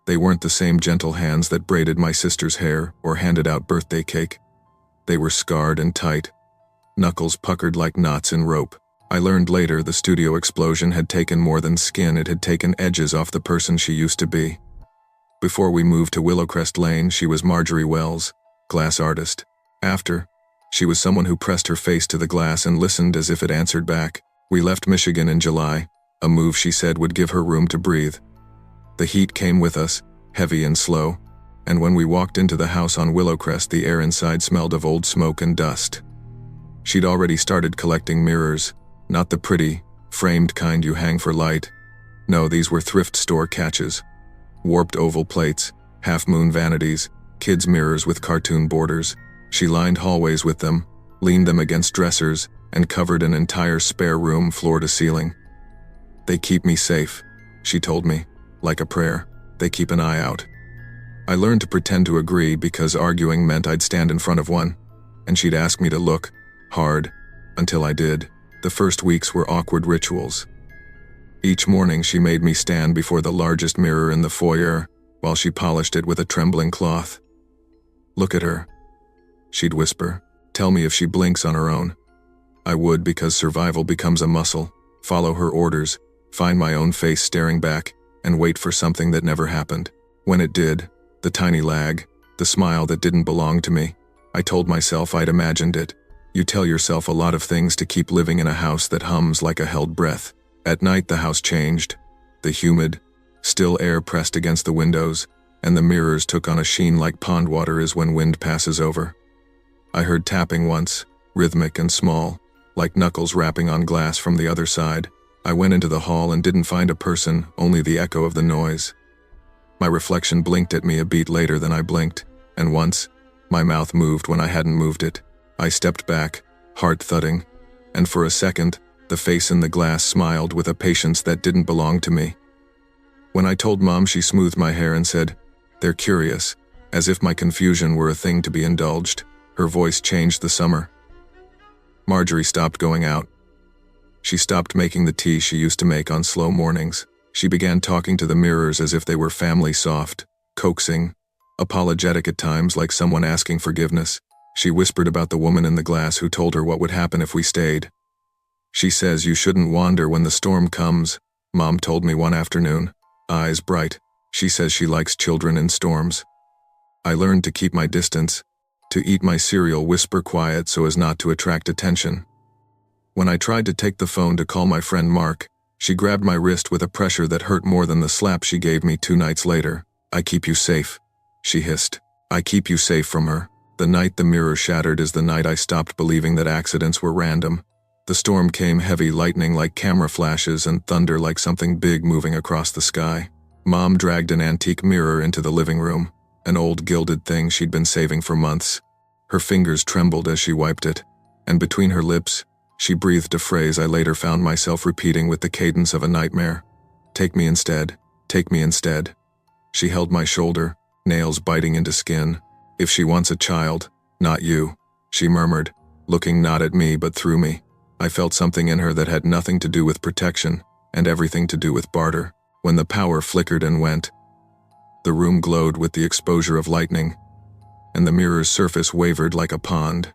They weren't the same gentle hands that braided my sister's hair or handed out birthday cake. They were scarred and tight, knuckles puckered like knots in rope. I learned later the studio explosion had taken more than skin, it had taken edges off the person she used to be. Before we moved to Willowcrest Lane, she was Marjorie Wells, glass artist. After, she was someone who pressed her face to the glass and listened as if it answered back. We left Michigan in July, a move she said would give her room to breathe. The heat came with us, heavy and slow, and when we walked into the house on Willowcrest, the air inside smelled of old smoke and dust. She'd already started collecting mirrors. Not the pretty, framed kind you hang for light. No, these were thrift store catches. Warped oval plates, half-moon vanities, kids' mirrors with cartoon borders. She lined hallways with them, leaned them against dressers, and covered an entire spare room floor to ceiling. "They keep me safe," she told me, like a prayer. "They keep an eye out." I learned to pretend to agree because arguing meant I'd stand in front of one, and she'd ask me to look hard until I did. The first weeks were awkward rituals. Each morning she made me stand before the largest mirror in the foyer while she polished it with a trembling cloth. "Look at her," she'd whisper. "Tell me if she blinks on her own." I would, because survival becomes a muscle, follow her orders, find my own face staring back, and wait for something that never happened. When it did, the tiny lag, the smile that didn't belong to me, I told myself I'd imagined it. You tell yourself a lot of things to keep living in a house that hums like a held breath. At night the house changed. The humid, still air pressed against the windows, and the mirrors took on a sheen like pond water is when wind passes over. I heard tapping once, rhythmic and small, like knuckles rapping on glass from the other side. I went into the hall and didn't find a person, only the echo of the noise. My reflection blinked at me a beat later than I blinked, and once, my mouth moved when I hadn't moved it. I stepped back, heart thudding, and for a second, the face in the glass smiled with a patience that didn't belong to me. When I told Mom, she smoothed my hair and said, "They're curious," as if my confusion were a thing to be indulged. Her voice changed the summer. Marjorie stopped going out. She stopped making the tea she used to make on slow mornings. She began talking to the mirrors as if they were family, soft, coaxing, apologetic at times like someone asking forgiveness. She whispered about the woman in the glass who told her what would happen if we stayed. "She says you shouldn't wander when the storm comes," Mom told me one afternoon, eyes bright. She says she likes children in storms. I learned to keep my distance, to eat my cereal whisper quiet so as not to attract attention. When I tried to take the phone to call my friend Mark, she grabbed my wrist with a pressure that hurt more than the slap she gave me 2 nights later. "I keep you safe," she hissed. "I keep you safe from her." The night the mirror shattered is the night I stopped believing that accidents were random. The storm came, heavy lightning like camera flashes and thunder like something big moving across the sky. Mom dragged an antique mirror into the living room, an old gilded thing she'd been saving for months. Her fingers trembled as she wiped it, and between her lips, she breathed a phrase I later found myself repeating with the cadence of a nightmare. "Take me instead, take me instead." She held my shoulder, nails biting into skin. "If she wants a child, not you," she murmured, looking not at me but through me. I felt something in her that had nothing to do with protection, and everything to do with barter. When the power flickered and went, the room glowed with the exposure of lightning, and the mirror's surface wavered like a pond.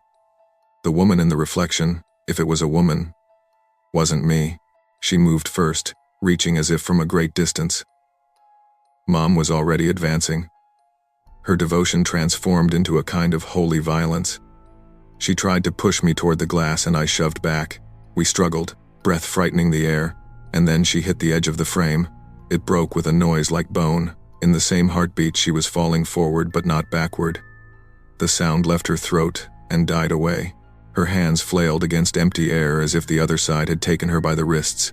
The woman in the reflection, if it was a woman, wasn't me. She moved first, reaching as if from a great distance. Mom was already advancing. Her devotion transformed into a kind of holy violence. She tried to push me toward the glass and I shoved back. We struggled, breath frightening the air, and then she hit the edge of the frame. It broke with a noise like bone. In the same heartbeat she was falling forward but not backward. The sound left her throat and died away. Her hands flailed against empty air as if the other side had taken her by the wrists.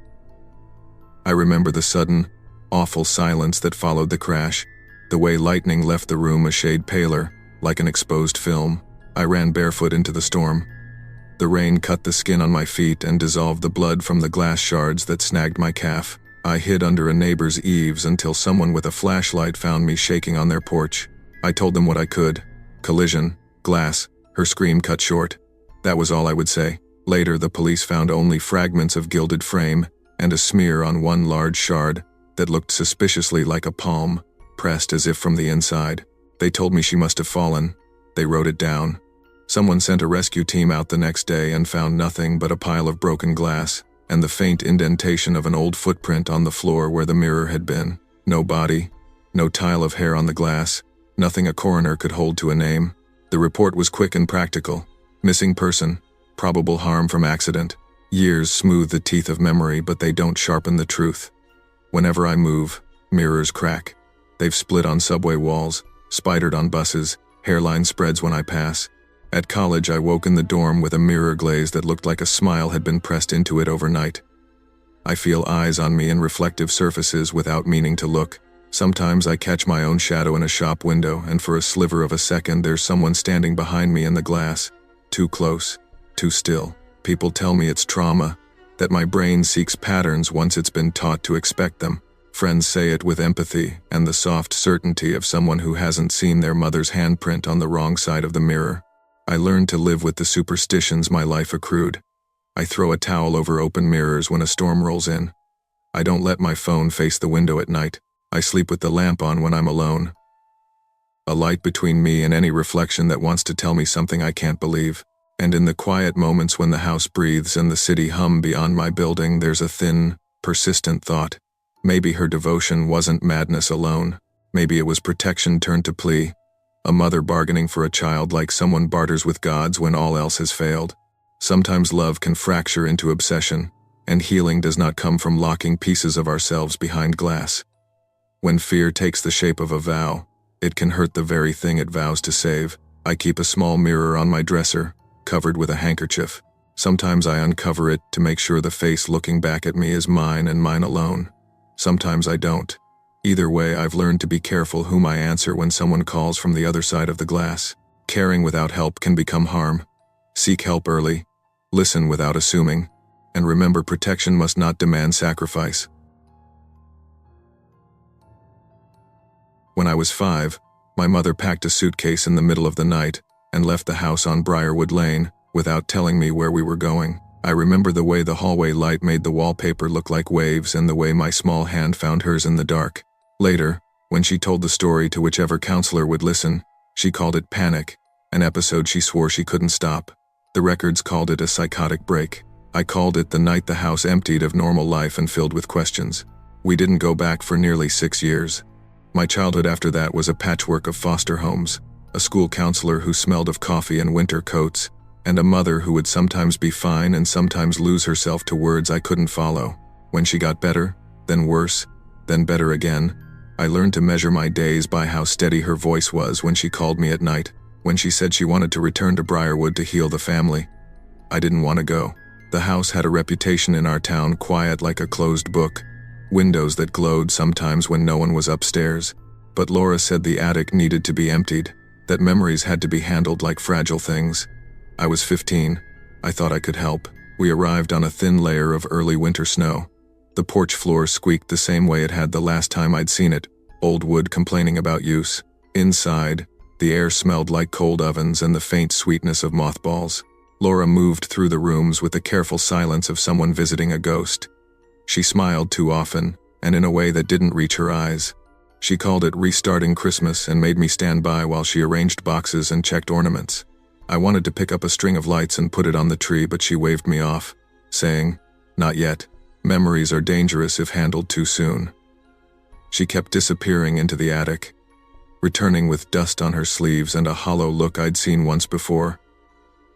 I remember the sudden, awful silence that followed the crash, the way lightning left the room a shade paler, like an exposed film. I ran barefoot into the storm. The rain cut the skin on my feet and dissolved the blood from the glass shards that snagged my calf. I hid under a neighbor's eaves until someone with a flashlight found me shaking on their porch. I told them what I could. Collision, glass, her scream cut short. That was all I would say. Later, the police found only fragments of gilded frame and a smear on one large shard that looked suspiciously like a palm, pressed as if from the inside. They told me she must have fallen. They wrote it down. Someone sent a rescue team out the next day and found nothing but a pile of broken glass and the faint indentation of an old footprint on the floor where the mirror had been. No body, no tile of hair on the glass, nothing a coroner could hold to a name. The report was quick and practical. Missing person, probable harm from accident. Years smooth the teeth of memory, but they don't sharpen the truth. Whenever I move, mirrors crack. They've split on subway walls, spidered on buses, hairline spreads when I pass. At college, I woke in the dorm with a mirror glaze that looked like a smile had been pressed into it overnight. I feel eyes on me in reflective surfaces without meaning to look. Sometimes I catch my own shadow in a shop window, and for a sliver of a second there's someone standing behind me in the glass. Too close, too still. People tell me it's trauma, that my brain seeks patterns once it's been taught to expect them. Friends say it with empathy and the soft certainty of someone who hasn't seen their mother's handprint on the wrong side of the mirror. I learned to live with the superstitions my life accrued. I throw a towel over open mirrors when a storm rolls in. I don't let my phone face the window at night. I sleep with the lamp on when I'm alone. A light between me and any reflection that wants to tell me something I can't believe. And in the quiet moments when the house breathes and the city hum beyond my building, there's a thin, persistent thought. Maybe her devotion wasn't madness alone. Maybe it was protection turned to plea. A mother bargaining for a child like someone barters with gods when all else has failed. Sometimes love can fracture into obsession, and healing does not come from locking pieces of ourselves behind glass. When fear takes the shape of a vow, it can hurt the very thing it vows to save. I keep a small mirror on my dresser, covered with a handkerchief. Sometimes I uncover it to make sure the face looking back at me is mine and mine alone. Sometimes I don't. Either way, I've learned to be careful whom I answer when someone calls from the other side of the glass. Caring without help can become harm. Seek help early, listen without assuming, and remember protection must not demand sacrifice. When I was 5, my mother packed a suitcase in the middle of the night and left the house on Briarwood Lane without telling me where we were going. I remember the way the hallway light made the wallpaper look like waves and the way my small hand found hers in the dark. Later, when she told the story to whichever counselor would listen, she called it panic, an episode she swore she couldn't stop. The records called it a psychotic break. I called it the night the house emptied of normal life and filled with questions. We didn't go back for nearly 6 years. My childhood after that was a patchwork of foster homes, a school counselor who smelled of coffee and winter coats, and a mother who would sometimes be fine and sometimes lose herself to words I couldn't follow. When she got better, then worse, then better again, I learned to measure my days by how steady her voice was when she called me at night, when she said she wanted to return to Briarwood to heal the family. I didn't want to go. The house had a reputation in our town, quiet like a closed book, windows that glowed sometimes when no one was upstairs. But Laura said the attic needed to be emptied, that memories had to be handled like fragile things. I was 15. I thought I could help. We arrived on a thin layer of early winter snow. The porch floor squeaked the same way it had the last time I'd seen it, old wood complaining about use. Inside, the air smelled like cold ovens and the faint sweetness of mothballs. Laura moved through the rooms with the careful silence of someone visiting a ghost. She smiled too often, and in a way that didn't reach her eyes. She called it restarting Christmas and made me stand by while she arranged boxes and checked ornaments. I wanted to pick up a string of lights and put it on the tree, but she waved me off, saying, "Not yet. Memories are dangerous if handled too soon." She kept disappearing into the attic, returning with dust on her sleeves and a hollow look I'd seen once before.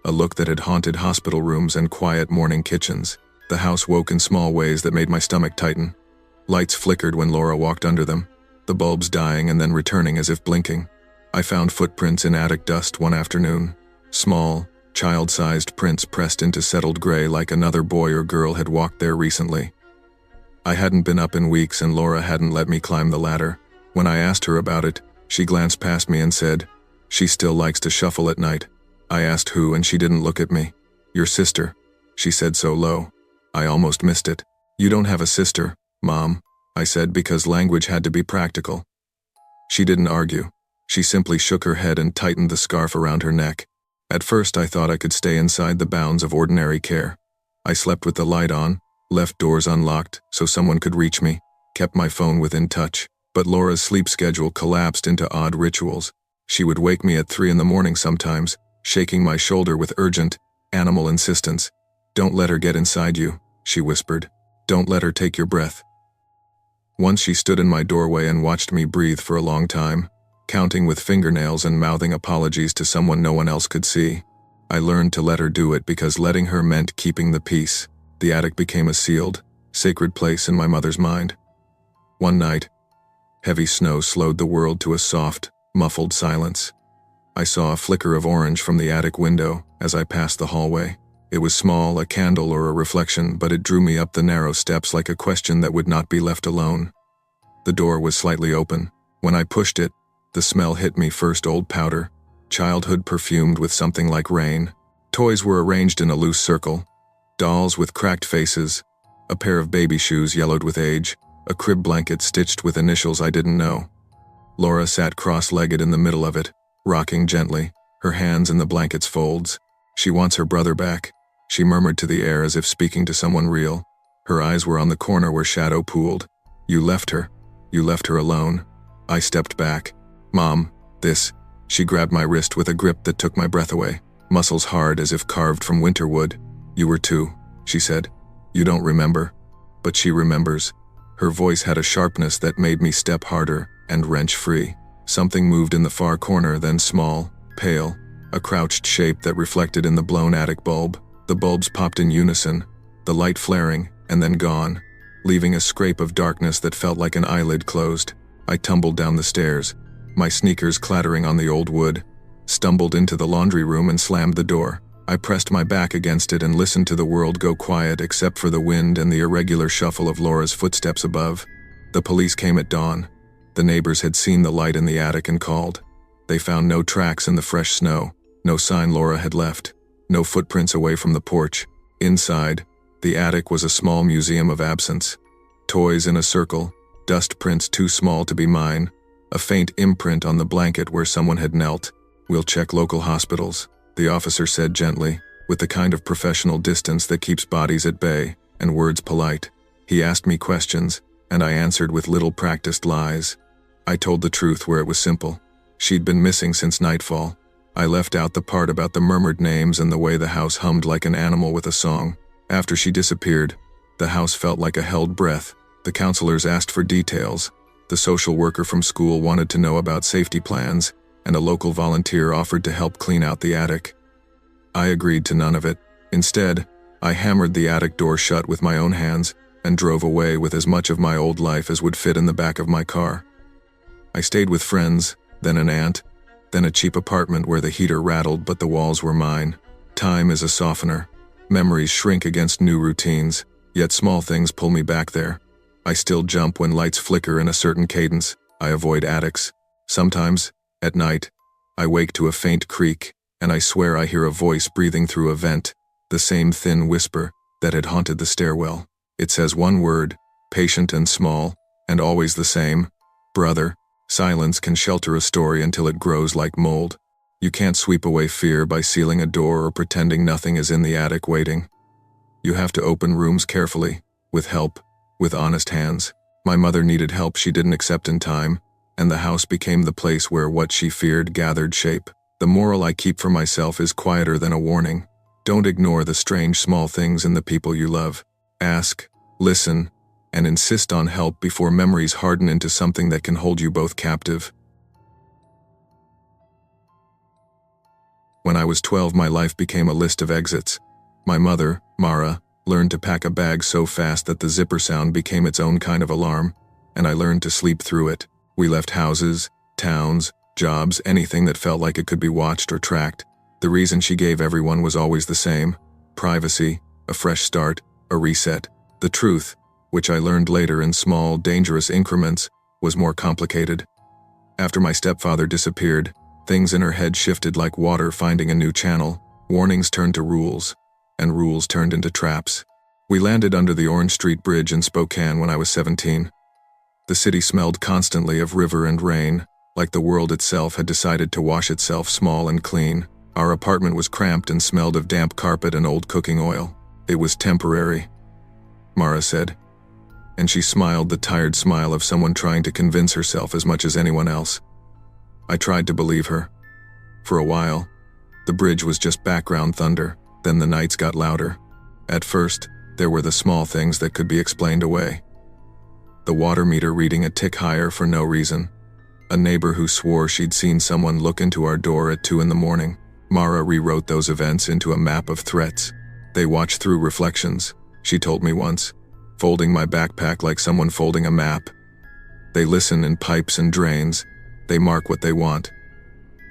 A look that had haunted hospital rooms and quiet morning kitchens. The house woke in small ways that made my stomach tighten. Lights flickered when Laura walked under them, the bulbs dying and then returning as if blinking. I found footprints in attic dust one afternoon. Small, child-sized prints pressed into settled gray like another boy or girl had walked there recently. I hadn't been up in weeks and Laura hadn't let me climb the ladder. When I asked her about it, she glanced past me and said, "She still likes to shuffle at night." I asked who and she didn't look at me. "Your sister," she said so low. I almost missed it. "You don't have a sister, Mom," I said because language had to be practical. She didn't argue. She simply shook her head and tightened the scarf around her neck. At first I thought I could stay inside the bounds of ordinary care. I slept with the light on, left doors unlocked so someone could reach me, kept my phone within touch. But Laura's sleep schedule collapsed into odd rituals. She would wake me at 3 in the morning sometimes, shaking my shoulder with urgent, animal insistence. "Don't let her get inside you," she whispered. "Don't let her take your breath." Once she stood in my doorway and watched me breathe for a long time, counting with fingernails and mouthing apologies to someone no one else could see. I learned to let her do it because letting her meant keeping the peace. The attic became a sealed, sacred place in my mother's mind. One night, heavy snow slowed the world to a soft, muffled silence. I saw a flicker of orange from the attic window as I passed the hallway. It was small, a candle or a reflection, but it drew me up the narrow steps like a question that would not be left alone. The door was slightly open. When I pushed it, the smell hit me first: old powder, childhood perfumed with something like rain. Toys were arranged in a loose circle, dolls with cracked faces, a pair of baby shoes yellowed with age, a crib blanket stitched with initials I didn't know. Laura sat cross-legged in the middle of it, rocking gently, her hands in the blanket's folds. She wants her brother back, she murmured to the air as if speaking to someone real. Her eyes were on the corner where shadow pooled. You left her alone. I stepped back. Mom, this. She grabbed my wrist with a grip that took my breath away, muscles hard as if carved from winter wood. You were 2, she said. You don't remember. But she remembers. Her voice had a sharpness that made me step harder and wrench free. Something moved in the far corner, then small, pale, a crouched shape that reflected in the blown attic bulb. The bulbs popped in unison, the light flaring and then gone, leaving a scrape of darkness that felt like an eyelid closed. I tumbled down the stairs, my sneakers clattering on the old wood, stumbled into the laundry room and slammed the door. I pressed my back against it and listened to the world go quiet except for the wind and the irregular shuffle of Laura's footsteps above. The police came at dawn. The neighbors had seen the light in the attic and called. They found no tracks in the fresh snow, no sign Laura had left, no footprints away from the porch. Inside, the attic was a small museum of absence. Toys in a circle, dust prints too small to be mine, a faint imprint on the blanket where someone had knelt. We'll check local hospitals, the officer said gently, with the kind of professional distance that keeps bodies at bay and words polite. He asked me questions, and I answered with little practiced lies. I told the truth where it was simple. She'd been missing since nightfall. I left out the part about the murmured names and the way the house hummed like an animal with a song. After she disappeared, the house felt like a held breath. The counselors asked for details. The social worker from school wanted to know about safety plans, and a local volunteer offered to help clean out the attic. I agreed to none of it. Instead, I hammered the attic door shut with my own hands and drove away with as much of my old life as would fit in the back of my car. I stayed with friends, then an aunt, then a cheap apartment where the heater rattled but the walls were mine. Time is a softener. Memories shrink against new routines, yet small things pull me back there. I still jump when lights flicker in a certain cadence. I avoid attics. Sometimes, at night, I wake to a faint creak, and I swear I hear a voice breathing through a vent, the same thin whisper that had haunted the stairwell. It says one word, patient and small, and always the same: brother. Silence can shelter a story until it grows like mold. You can't sweep away fear by sealing a door or pretending nothing is in the attic waiting. You have to open rooms carefully, with help, with honest hands. My mother needed help she didn't accept in time, and the house became the place where what she feared gathered shape. The moral I keep for myself is quieter than a warning. Don't ignore the strange small things in the people you love. Ask, listen, and insist on help before memories harden into something that can hold you both captive. When I was 12, my life became a list of exits. My mother, Mara, learned to pack a bag so fast that the zipper sound became its own kind of alarm, and I learned to sleep through it. We left houses, towns, jobs, anything that felt like it could be watched or tracked. The reason she gave everyone was always the same: privacy, a fresh start, a reset. The truth, which I learned later in small, dangerous increments, was more complicated. After my stepfather disappeared, things in her head shifted like water finding a new channel. Warnings turned to rules, and rules turned into traps. We landed under the Orange Street Bridge in Spokane when I was 17. The city smelled constantly of river and rain, like the world itself had decided to wash itself small and clean. Our apartment was cramped and smelled of damp carpet and old cooking oil. It was temporary, Mara said, and she smiled the tired smile of someone trying to convince herself as much as anyone else. I tried to believe her. For a while, the bridge was just background thunder, then the nights got louder. At first, there were the small things that could be explained away. The water meter reading a tick higher for no reason. A neighbor who swore she'd seen someone look into our door at 2 a.m. Mara rewrote those events into a map of threats. They watch through reflections, she told me once, folding my backpack like someone folding a map. They listen in pipes and drains. They mark what they want.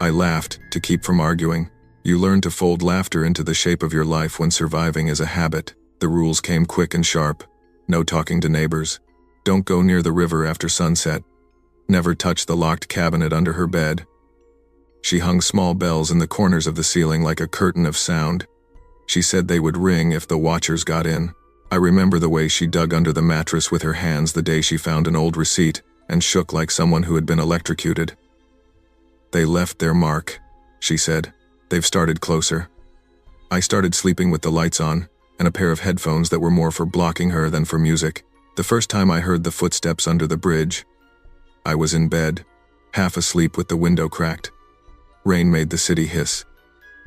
I laughed to keep from arguing. You learn to fold laughter into the shape of your life when surviving is a habit. The rules came quick and sharp. No talking to neighbors. Don't go near the river after sunset. Never touch the locked cabinet under her bed. She hung small bells in the corners of the ceiling like a curtain of sound. She said they would ring if the watchers got in. I remember the way she dug under the mattress with her hands the day she found an old receipt and shook like someone who had been electrocuted. They left their mark, she said. They've started closer. I started sleeping with the lights on and a pair of headphones that were more for blocking her than for music. The first time I heard the footsteps under the bridge, I was in bed, half asleep with the window cracked. Rain made the city hiss.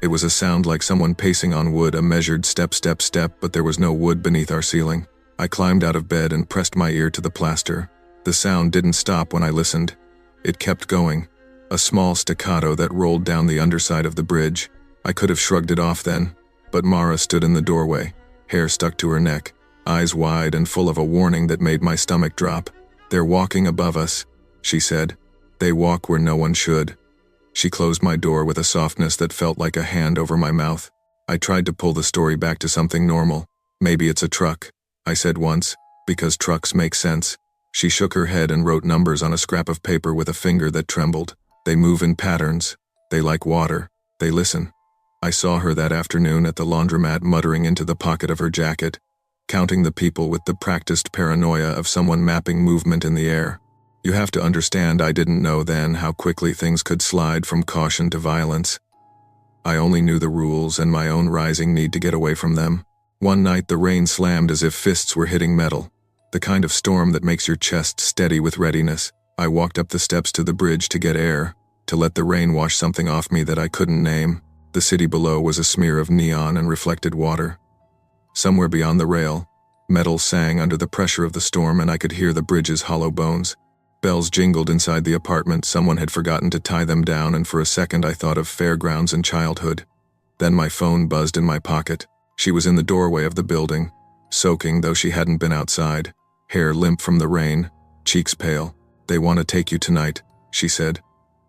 It was a sound like someone pacing on wood, a measured step, step, step, but there was no wood beneath our ceiling. I climbed out of bed and pressed my ear to the plaster. The sound didn't stop when I listened. It kept going, a small staccato that rolled down the underside of the bridge. I could have shrugged it off then, but Mara stood in the doorway, hair stuck to her neck, eyes wide and full of a warning that made my stomach drop. "They're walking above us," she said. "They walk where no one should." She closed my door with a softness that felt like a hand over my mouth. I tried to pull the story back to something normal. "Maybe it's a truck," I said once, "because trucks make sense." She shook her head and wrote numbers on a scrap of paper with a finger that trembled. "They move in patterns. They like water. They listen." I saw her that afternoon at the laundromat muttering into the pocket of her jacket, counting the people with the practiced paranoia of someone mapping movement in the air. You have to understand, I didn't know then how quickly things could slide from caution to violence. I only knew the rules and my own rising need to get away from them. One night the rain slammed as if fists were hitting metal, the kind of storm that makes your chest steady with readiness. I walked up the steps to the bridge to get air, to let the rain wash something off me that I couldn't name. The city below was a smear of neon and reflected water. Somewhere beyond the rail, metal sang under the pressure of the storm and I could hear the bridge's hollow bones. Bells jingled inside the apartment. Someone had forgotten to tie them down, and for a second I thought of fairgrounds and childhood. Then my phone buzzed in my pocket. She was in the doorway of the building, soaking though she hadn't been outside, hair limp from the rain, cheeks pale. "They want to take you tonight," she said.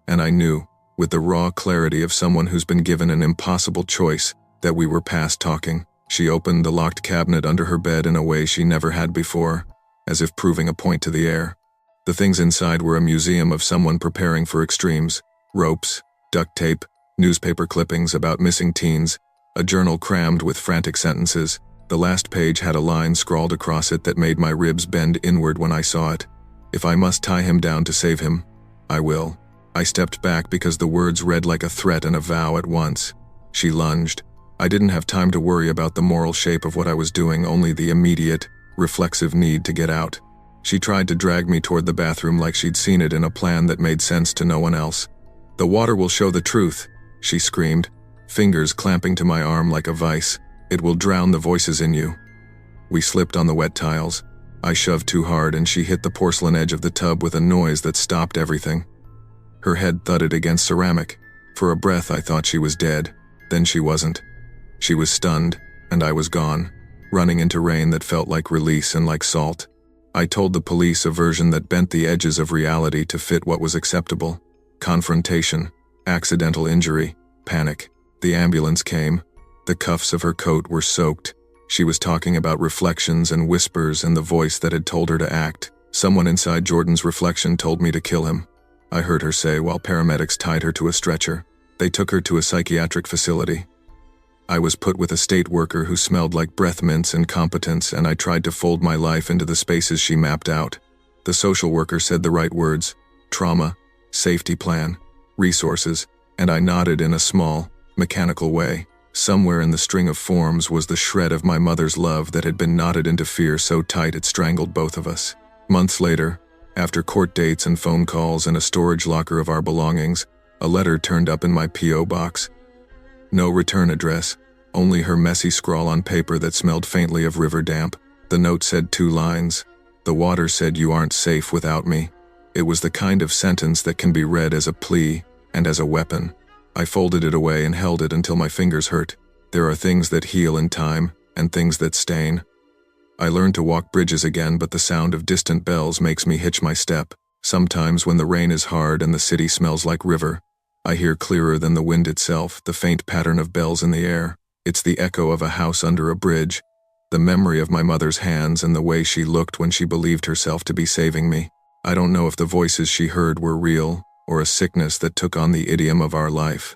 And I knew, with the raw clarity of someone who's been given an impossible choice, that we were past talking. She opened the locked cabinet under her bed in a way she never had before, as if proving a point to the air. The things inside were a museum of someone preparing for extremes: ropes, duct tape, newspaper clippings about missing teens, a journal crammed with frantic sentences. The last page had a line scrawled across it that made my ribs bend inward when I saw it. "If I must tie him down to save him, I will." I stepped back because the words read like a threat and a vow at once. She lunged. I didn't have time to worry about the moral shape of what I was doing, only the immediate, reflexive need to get out. She tried to drag me toward the bathroom like she'd seen it in a plan that made sense to no one else. "The water will show the truth," she screamed, fingers clamping to my arm like a vice. "It will drown the voices in you." We slipped on the wet tiles. I shoved too hard and she hit the porcelain edge of the tub with a noise that stopped everything. Her head thudded against ceramic. For a breath I thought she was dead. Then she wasn't. She was stunned, and I was gone, running into rain that felt like release and like salt. I told the police a version that bent the edges of reality to fit what was acceptable. Confrontation, accidental injury, panic. The ambulance came. The cuffs of her coat were soaked. She was talking about reflections and whispers and the voice that had told her to act. "Someone inside Jordan's reflection told me to kill him," I heard her say while paramedics tied her to a stretcher. They took her to a psychiatric facility. I was put with a state worker who smelled like breath mints and competence, and I tried to fold my life into the spaces she mapped out. The social worker said the right words: trauma, safety plan, resources, and I nodded in a small, mechanical way. Somewhere in the string of forms was the shred of my mother's love that had been knotted into fear so tight it strangled both of us. Months later, after court dates and phone calls and a storage locker of our belongings, a letter turned up in my P.O. box. No return address, only her messy scrawl on paper that smelled faintly of river damp. The note said 2 lines. "The water said you aren't safe without me." It was the kind of sentence that can be read as a plea and as a weapon. I folded it away and held it until my fingers hurt. There are things that heal in time and things that stain. I learned to walk bridges again, but the sound of distant bells makes me hitch my step. Sometimes when the rain is hard and the city smells like river, I hear clearer than the wind itself the faint pattern of bells in the air. It's the echo of a house under a bridge, The memory of my mother's hands and the way she looked when she believed herself to be saving me. I don't know if the voices she heard were real, or a sickness that took on the idiom of our life.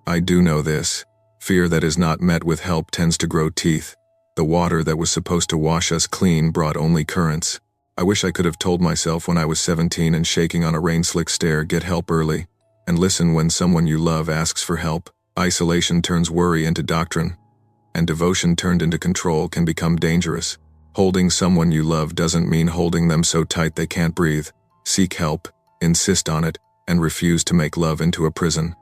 I do know this. Fear that is not met with help tends to grow teeth. The water that was supposed to wash us clean brought only currents. I wish I could have told myself when I was 17 and shaking on a rain-slick stair, get help early, and listen when someone you love asks for help. Isolation turns worry into doctrine, and devotion turned into control can become dangerous. Holding someone you love doesn't mean holding them so tight they can't breathe. Seek help, insist on it, and refuse to make love into a prison.